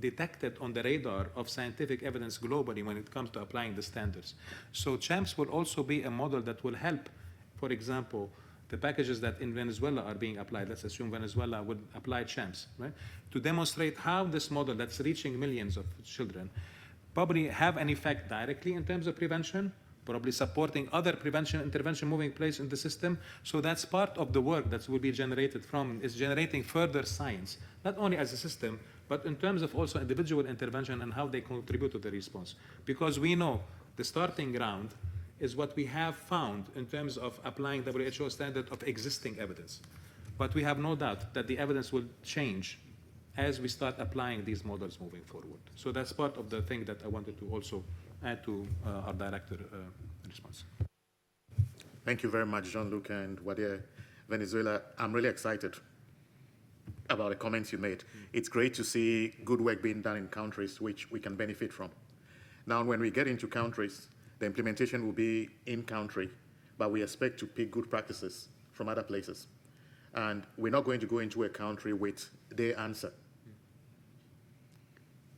detected on the radar of scientific evidence globally when it comes to applying the standards. So CHAMPS will also be a model that will help, for example, the packages that in Venezuela are being applied. Let's assume Venezuela would apply CHAMPS, right? To demonstrate how this model that's reaching millions of children probably have an effect directly in terms of prevention, probably supporting other prevention intervention moving place in the system. So that's part of the work that will be generated from, is generating further science, not only as a system, but in terms of also individual intervention and how they contribute to the response. Because we know the starting ground is what we have found in terms of applying WHO standard of existing evidence. But we have no doubt that the evidence will change as we start applying these models moving forward. So that's part of the thing that I wanted to also add to our director response. Thank you very much, Jean-Luc and Wadia. Venezuela, I'm really excited about the comments you made. It's great to see good work being done in countries which we can benefit from. Now, when we get into countries, the implementation will be in country, but we expect to pick good practices from other places. And we're not going to go into a country with their answer.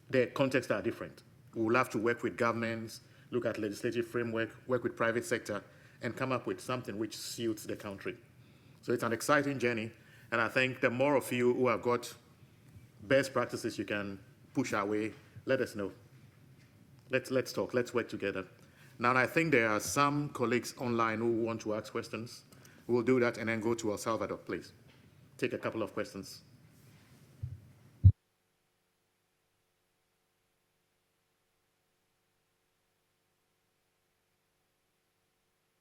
The contexts are different. We'll have to work with governments, look at legislative framework, work with private sector, and come up with something which suits the country. So it's an exciting journey, and I think the more of you who have got best practices you can push our way, let us know. Let's talk, let's work together. Now, I think there are some colleagues online who want to ask questions. We'll do that and then go to El Salvador, please. Take a couple of questions.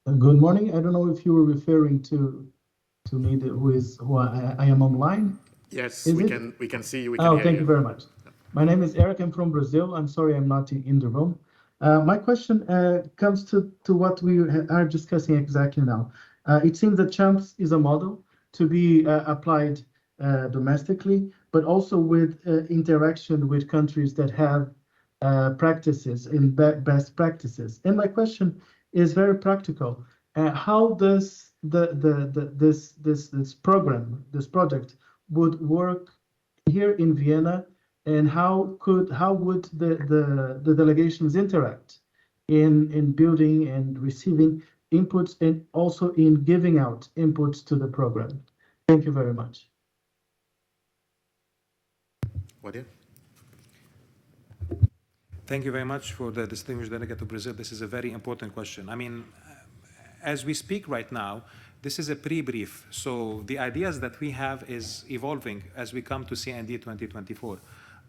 Good morning. I don't know if you were referring to me, who I am online. Yes, Is we it? can see you. We can hear Thank you. you very much. My name is Eric. I'm from Brazil. I'm sorry I'm not in the room. My question comes to what we are discussing exactly now. It seems that CHAMPS is a model to be applied domestically, but also with interaction with countries that have practices in best practices. And my question is very practical. How does this program, this project, would work here in Vienna, and how would the delegations interact in building and receiving inputs and also in giving out inputs to the program? Thank you very much. Wadia? Thank you very much for the distinguished delegate to Brazil. This is a very important question. I mean, as we speak right now, this is a pre-brief. So the ideas that we have is evolving as we come to CND 2024.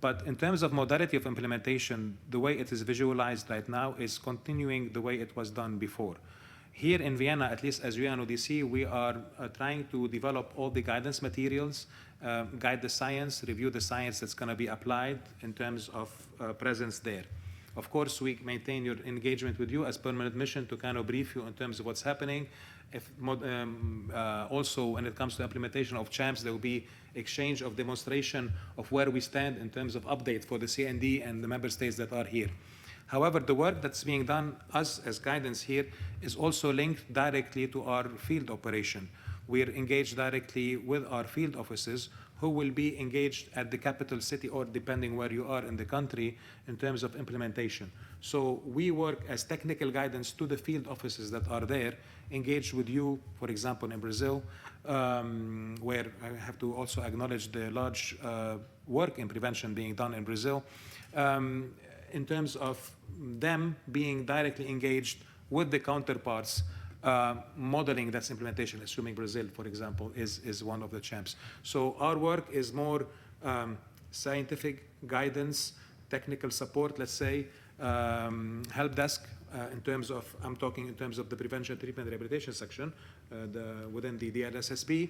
But in terms of modality of implementation, the way it is visualized right now is continuing the way it was done before. Here in Vienna, at least as UNODC, we are trying to develop all the guidance materials, guide the science, review the science that's going to be applied in terms of presence there. Of course, we maintain your engagement with you as permanent mission to kind of brief you in terms of what's happening. Also, when it comes to implementation of CHAMPS, there will be exchange of demonstration of where we stand in terms of update for the CND and the member states that are here. However, the work that's being done, us as guidance here, is also linked directly to our field operation. We're engaged directly with our field offices who will be engaged at the capital city or depending where you are in the country in terms of implementation. So we work as technical guidance to the field offices that are there, engaged with you, for example, in Brazil, where I have to also acknowledge the large work in prevention being done in Brazil, in terms of them being directly engaged with the counterparts, modeling that's implementation, assuming Brazil, for example, is one of the CHAMPS. So our work is more scientific guidance, technical support, let's say, help desk in terms of, I'm talking in terms of the prevention, treatment, rehabilitation section within the DLSSB.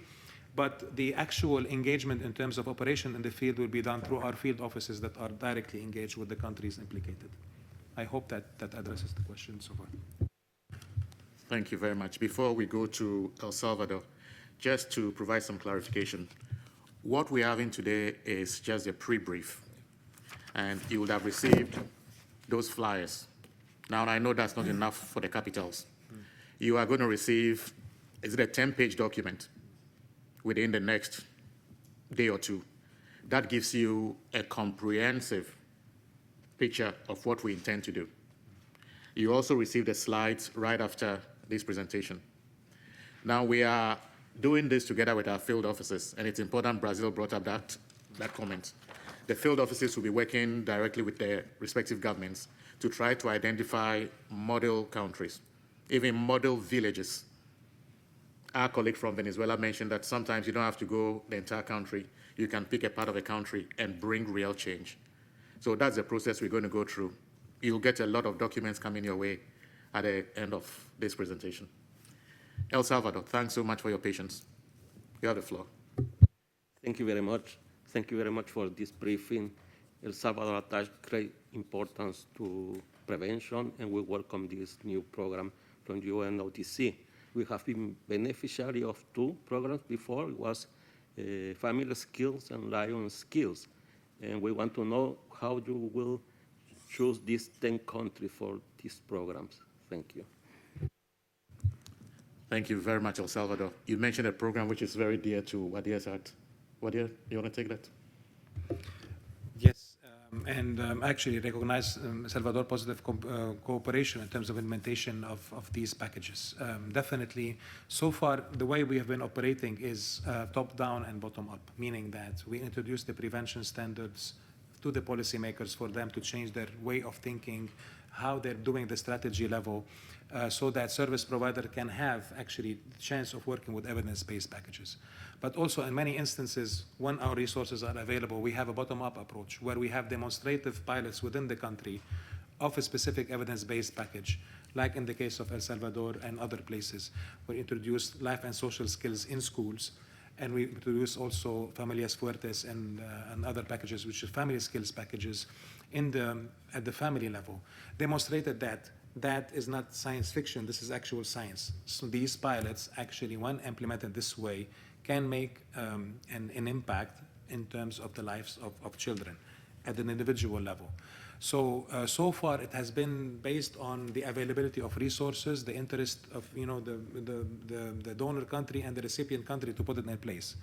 But the actual engagement in terms of operation in the field will be done through our field offices that are directly engaged with the countries implicated. I hope that addresses the question so far. Thank you very much. Before we go to El Salvador, just to provide some clarification, what we're having today is just a pre-brief, and you would have received those flyers. Now, I know that's not enough for the capitals. You are going to receive, is it a 10-page document within the next day or two? That gives you a comprehensive picture of what we intend to do. You also receive the slides right after this presentation. Now, we are doing this together with our field offices, and it's important Brazil brought up that comment. The field offices will be working directly with their respective governments to try to identify model countries, even model villages. Our colleague from Venezuela mentioned that sometimes you don't have to go the entire country. You can pick a part of a country and bring real change. So that's the process we're going to go through. You'll get a lot of documents coming your way at the end of this presentation. El Salvador, thanks so much for your patience. You have the floor. Thank you very much. Thank you very much for this briefing. El Salvador attaches great importance to prevention, and we welcome this new program from UNODC. We have been beneficiary of two programs before. It was Family Skills and Lion Skills. And we want to know how you will choose these 10 countries for these programs. Thank you. Thank you very much, El Salvador. You mentioned a program which is very dear to Wadia's heart. Wadia, you want to take that? Yes, and actually recognize Salvador positive cooperation in terms of implementation of these packages. Definitely, so far, the way we have been operating is top-down and bottom-up, meaning that we introduce the prevention standards to the policymakers for them to change their way of thinking, how they're doing the strategy level, so that service provider can have actually the chance of working with evidence-based packages. But also in many instances, when our resources are available, we have a bottom-up approach where we have demonstrative pilots within the country of a specific evidence-based package, like in the case of El Salvador and other places. We introduced life and social skills in schools, and we introduced also Familias Fuertes and other packages, which are family skills packages at the family level, demonstrated that that is not science fiction, this is actual science. So these pilots actually, when implemented this way, can make an impact in terms of the lives of children at an individual level. So far it has been based on the availability of resources, the interest of the donor country and the recipient country to put it in place.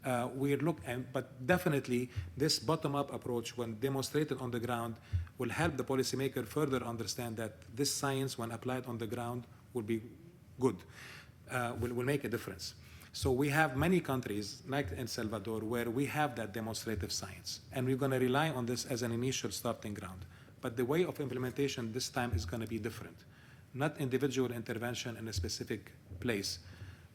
But definitely this bottom-up approach, when demonstrated on the ground, will help the policymaker further understand that this science, when applied on the ground, will be good, will make a difference. So we have many countries, like El Salvador, where we have that demonstrative science, and we're going to rely on this as an initial starting ground. But the way of implementation this time is going to be different. Not individual intervention in a specific place,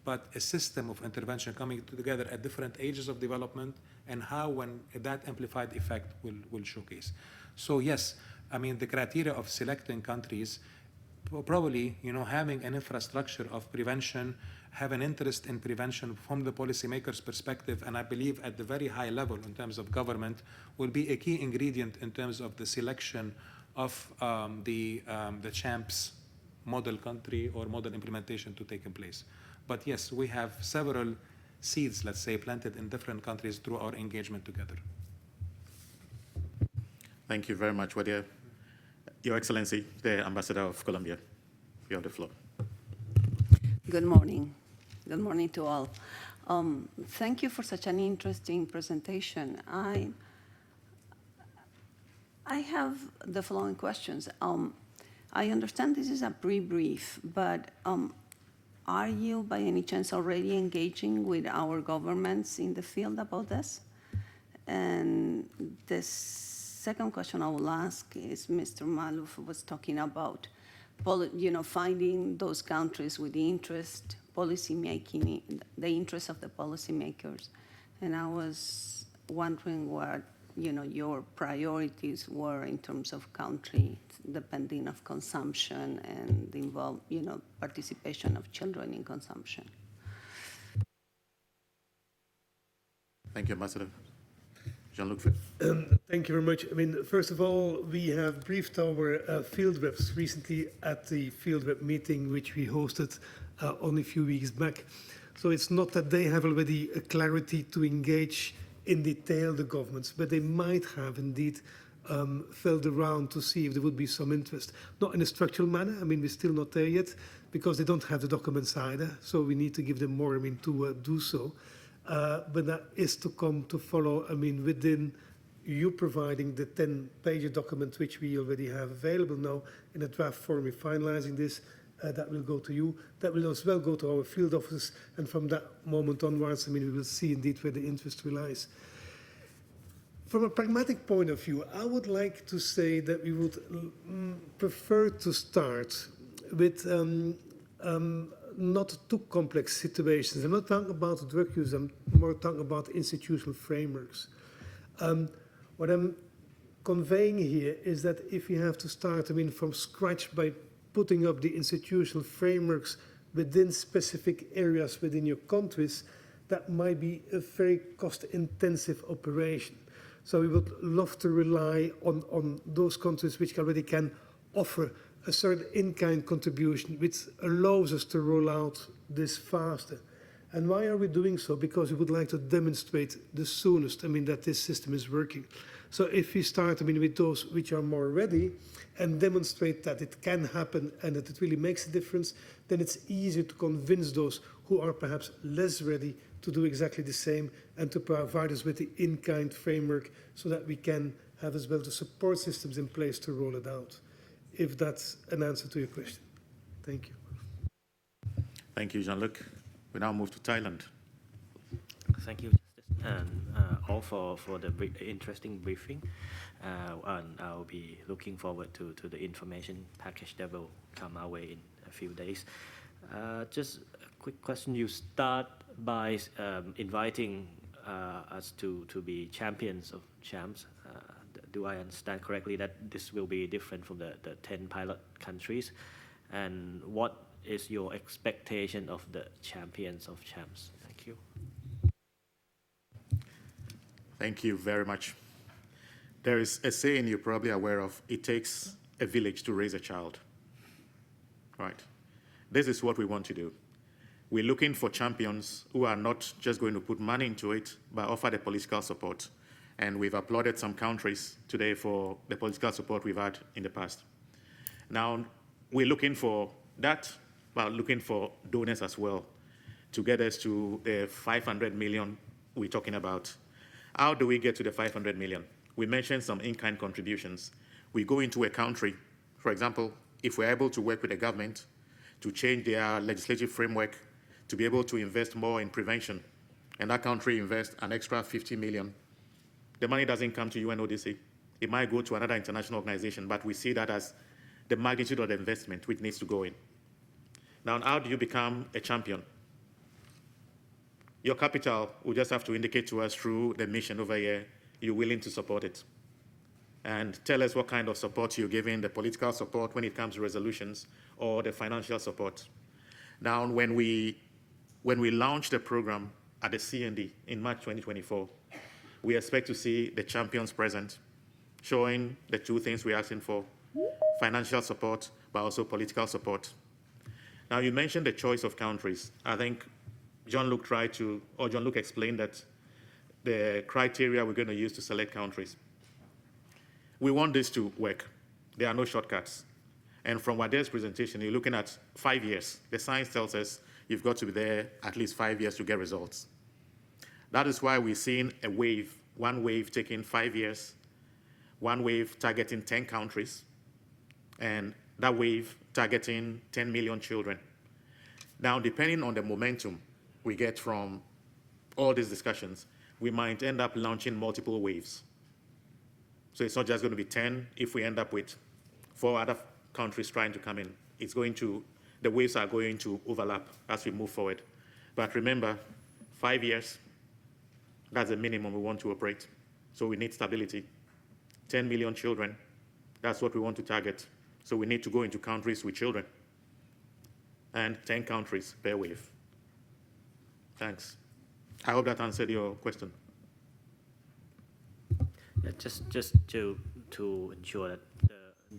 but a system of intervention coming together at different ages of development, and how when that amplified effect will showcase. So yes, I mean, the criteria of selecting countries, probably, having an infrastructure of prevention, have an interest in prevention from the policymaker's perspective, and I believe at the very high level in terms of government, will be a key ingredient in terms of the selection of the CHAMPS model country or model implementation to take in place. But yes, we have several seeds, let's say, planted in different countries through our engagement together. Thank you very much, Wadia. Your Excellency, the Ambassador of Colombia, you have the floor. Good morning. Good morning to all. Thank you for such an interesting presentation. I have the following questions. I understand this is a pre-brief, but are you by any chance already engaging with our governments in the field about this? And the second question I will ask is, Mr. Maluf was talking about finding those countries with the interest, policy making, the interest of the policymakers. And I was wondering what, your priorities were in terms of country, depending of consumption and the participation of children in consumption. Thank you, Ambassador. Jean-Luc. Thank you very much. I mean, first of all, we have briefed our field reps recently at the field rep meeting, which we hosted only a few weeks back. So it's not that they have already a clarity to engage in detail the governments, but they might have indeed felt around to see if there would be some interest. Not in a structural manner. I mean, we're still not there yet because they don't have the documents either. So we need to give them more, to do so. But that is to come to follow, within you providing the 10-page document, which we already have available now in a draft form. We're finalizing this. That will go to you. That will as well go to our field offices. And from that moment onwards, we will see indeed where the interest relies. From a pragmatic point of view, I would like to say that we would prefer to start with not too complex situations. I'm not talking about drug use, I'm more talking about institutional frameworks. What I'm conveying here is that if you have to start, from scratch by putting up the institutional frameworks within specific areas within your countries, that might be a very cost-intensive operation. So we would love to rely on those countries which already can offer a certain in-kind contribution, which allows us to roll out this faster. And why are we doing so? Because we would like to demonstrate the soonest, that this system is working. So if we start, with those which are more ready and demonstrate that it can happen and that it really makes a difference, then it's easier to convince those who are perhaps less ready to do exactly the same and to provide us with the in-kind framework so that we can have as well the support systems in place to roll it out. If that's an answer to your question. Thank you. Thank you, Jean-Luc. We now move to Thailand. Thank you, Justice. And all for the interesting briefing. And I'll be looking forward to the information package that will come our way in a few days. Just a quick question. You start by inviting us to be champions of CHAMPS. Do I understand correctly that this will be different from the 10 pilot countries? And what is your expectation of the champions of CHAMPS? Thank you. Thank you very much. There is a saying you're probably aware of: it takes a village to raise a child. Right? This is what we want to do. We're looking for champions who are not just going to put money into it, but offer the political support. And we've applauded some countries today for the political support we've had in the past. Now, we're looking for that, but looking for donors as well to get us to the 500 million we're talking about. How do we get to the 500 million? We mentioned some in-kind contributions. We go into a country, for example, if we're able to work with the government to change their legislative framework to be able to invest more in prevention, and that country invests an extra 50 million, the money doesn't come to UNODC. It might go to another international organization, but we see that as the magnitude of the investment which needs to go in. Now, how do you become a champion? Your capital will just have to indicate to us through the mission over here you're willing to support it. And tell us what kind of support you're giving, the political support when it comes to resolutions, or the financial support. Now, when we launch the program at the CND in March 2024, we expect to see the champions present, showing the two things we're asking for: financial support, but also political support. Now, you mentioned the choice of countries. I think John-Luc explained that the criteria we're going to use to select countries. We want this to work. There are no shortcuts. And from Wade's presentation, you're looking at 5 years. The science tells us you've got to be there at least 5 years to get results. That is why we're seeing a wave, one wave taking 5 years, one wave targeting 10 countries, and that wave targeting 10 million children. Now, depending on the momentum we get from all these discussions, we might end up launching multiple waves. So it's not just going to be 10 if we end up with 4 other countries trying to come in. The waves are going to overlap as we move forward. But remember, 5 years, that's the minimum we want to operate. So we need stability. 10 million children, that's what we want to target. So we need to go into countries with children. And 10 countries per wave. Thanks. I hope that answered your question. Yeah, just to ensure that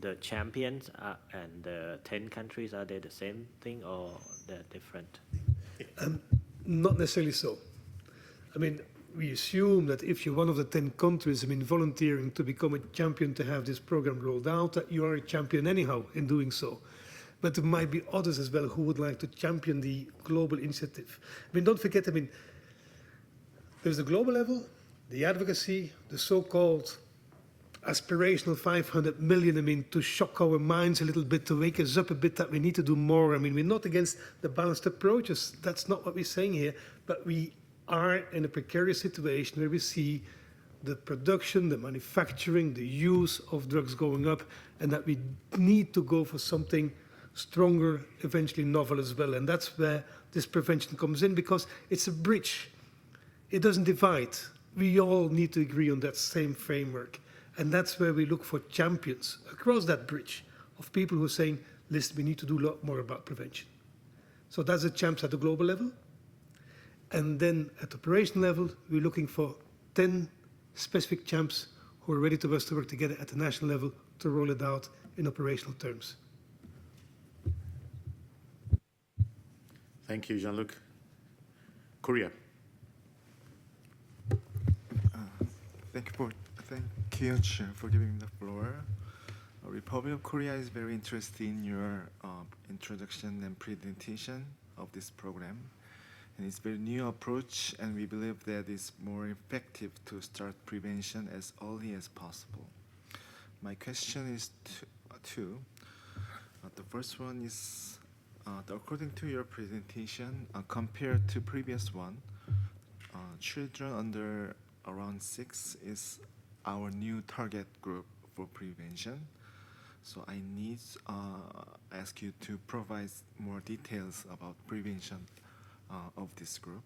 the champions and the 10 countries, are they the same thing or they're different? Not necessarily so. I mean, we assume that if you're one of the 10 countries, volunteering to become a champion to have this program rolled out, that you are a champion anyhow in doing so. But there might be others as well who would like to champion the global initiative. Don't forget, there's the global level, the advocacy, the so-called aspirational 500 million, to shock our minds a little bit, to wake us up a bit that we need to do more. We're not against the balanced approaches. That's not what we're saying here. But we are in a precarious situation where we see the production, the manufacturing, the use of drugs going up, and that we need to go for something stronger, eventually novel as well. And that's where this prevention comes in, because it's a bridge. It doesn't divide. We all need to agree on that same framework. And that's where we look for champions across that bridge of people who are saying, listen, we need to do a lot more about prevention. So that's the CHAMPS at the global level. And then at the operational level, we're looking for 10 specific CHAMPS who are ready to work together at the national level to roll it out in operational terms. Thank you, Jean-Luc. Korea. Thank you, Chair, for giving me the floor. Republic of Korea is very interested in your introduction and presentation of this program. And it's a very new approach, and we believe that it's more effective to start prevention as early as possible. My question is two. The first one is, according to your presentation, compared to previous one, children under around 6 is our new target group for prevention. So I need ask you to provide more details about prevention of this group.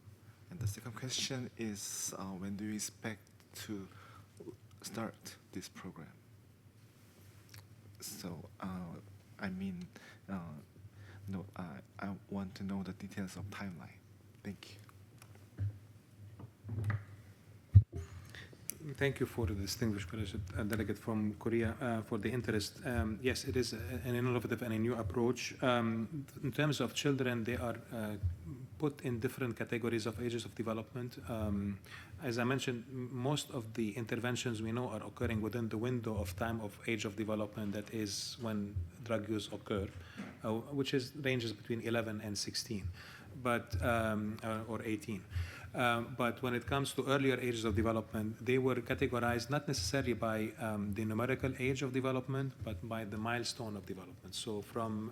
And the second question is, when do you expect to start this program? So I mean, no, I want to know the details of timeline. Thank you. Thank you for the distinguished delegate from Korea for the interest. Yes, it is an innovative and a new approach. In terms of children, they are put in different categories of ages of development. As I mentioned, most of the interventions we know are occurring within the window of time of age of development, that is when drug use occur, which ranges between 11 and 16, but or 18. But when it comes to earlier ages of development, they were categorized not necessarily by the numerical age of development, but by the milestone of development. So from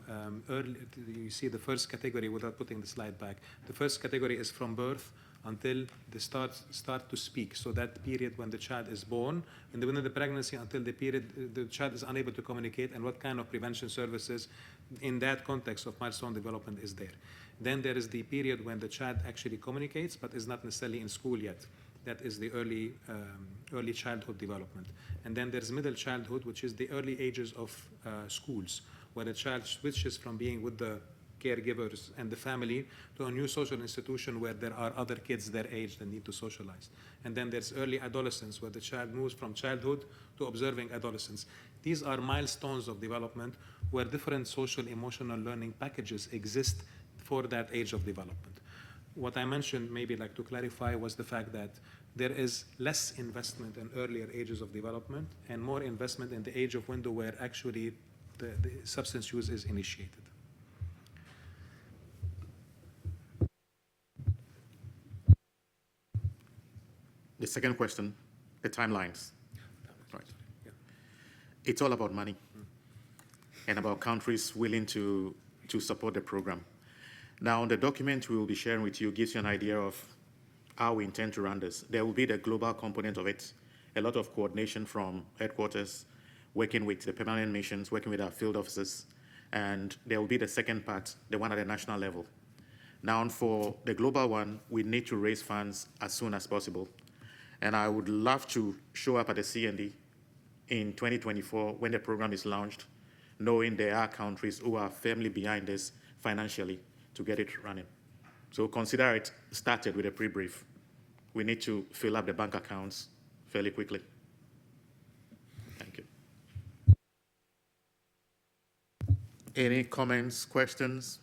early, you see the first category, without putting the slide back, the first category is from birth until they start to speak. So that period when the child is born, and within the pregnancy until the period the child is unable to communicate, and what kind of prevention services in that context of milestone development is there. Then there is the period when the child actually communicates, but is not necessarily in school yet. That is the early childhood development. And then there's middle childhood, which is the early ages of schools, where the child switches from being with the caregivers and the family to a new social institution where there are other kids their age that need to socialize. And then there's early adolescence, where the child moves from childhood to observing adolescence. These are milestones of development where different social emotional learning packages exist for that age of development. What I mentioned, maybe like to clarify, was the fact that there is less investment in earlier ages of development and more investment in the age of window where actually the substance use is initiated. The second question, the timelines. Right. Yeah. It's all about money and about countries willing to support the program. Now, the document we will be sharing with you gives you an idea of how we intend to run this. There will be the global component of it, a lot of coordination from headquarters, working with the permanent missions, working with our field officers, and there will be the second part, the one at the national level. Now, for the global one, we need to raise funds as soon as possible. And I would love to show up at the CND in 2024 when the program is launched, knowing there are countries who are firmly behind this financially to get it running. So consider it started with a pre-brief. We need to fill up the bank accounts fairly quickly. Thank you. Any comments, questions?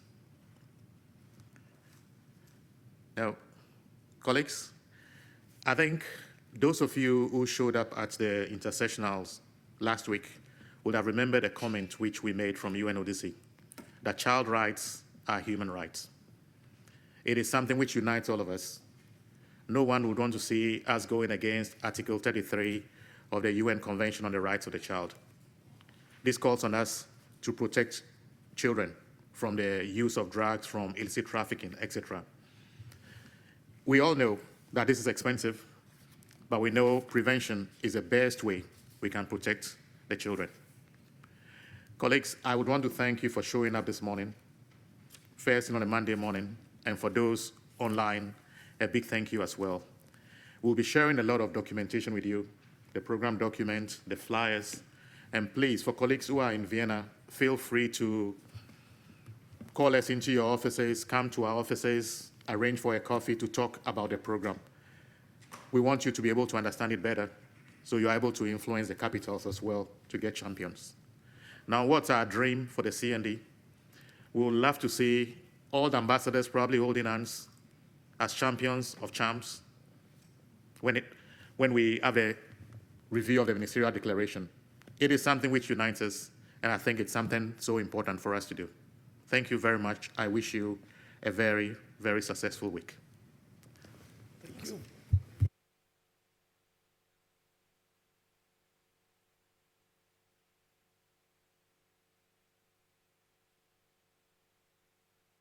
Now, colleagues, I think those of you who showed up at the intersessionals last week would have remembered a comment which we made from UNODC, that child rights are human rights. It is something which unites all of us. No one would want to see us going against Article 33 of the UN Convention on the Rights of the Child. This calls on us to protect children from the use of drugs, from illicit trafficking, etc. We all know that this is expensive, but we know prevention is the best way we can protect the children. Colleagues, I would want to thank you for showing up this morning, first thing on a Monday morning, and for those online, a big thank you as well. We'll be sharing a lot of documentation with you, the program document, the flyers, and please, for colleagues who are in Vienna, feel free to call us into your offices, come to our offices, arrange for a coffee to talk about the program. We want you to be able to understand it better, so you're able to influence the capitals as well to get champions. Now, what's our dream for the CND? We would love to see all the ambassadors probably holding hands as champions of CHAMPS when we have a review of the ministerial declaration. It is something which unites us, and I think it's something so important for us to do. Thank you very much. I wish you a very, very successful week. Thank you.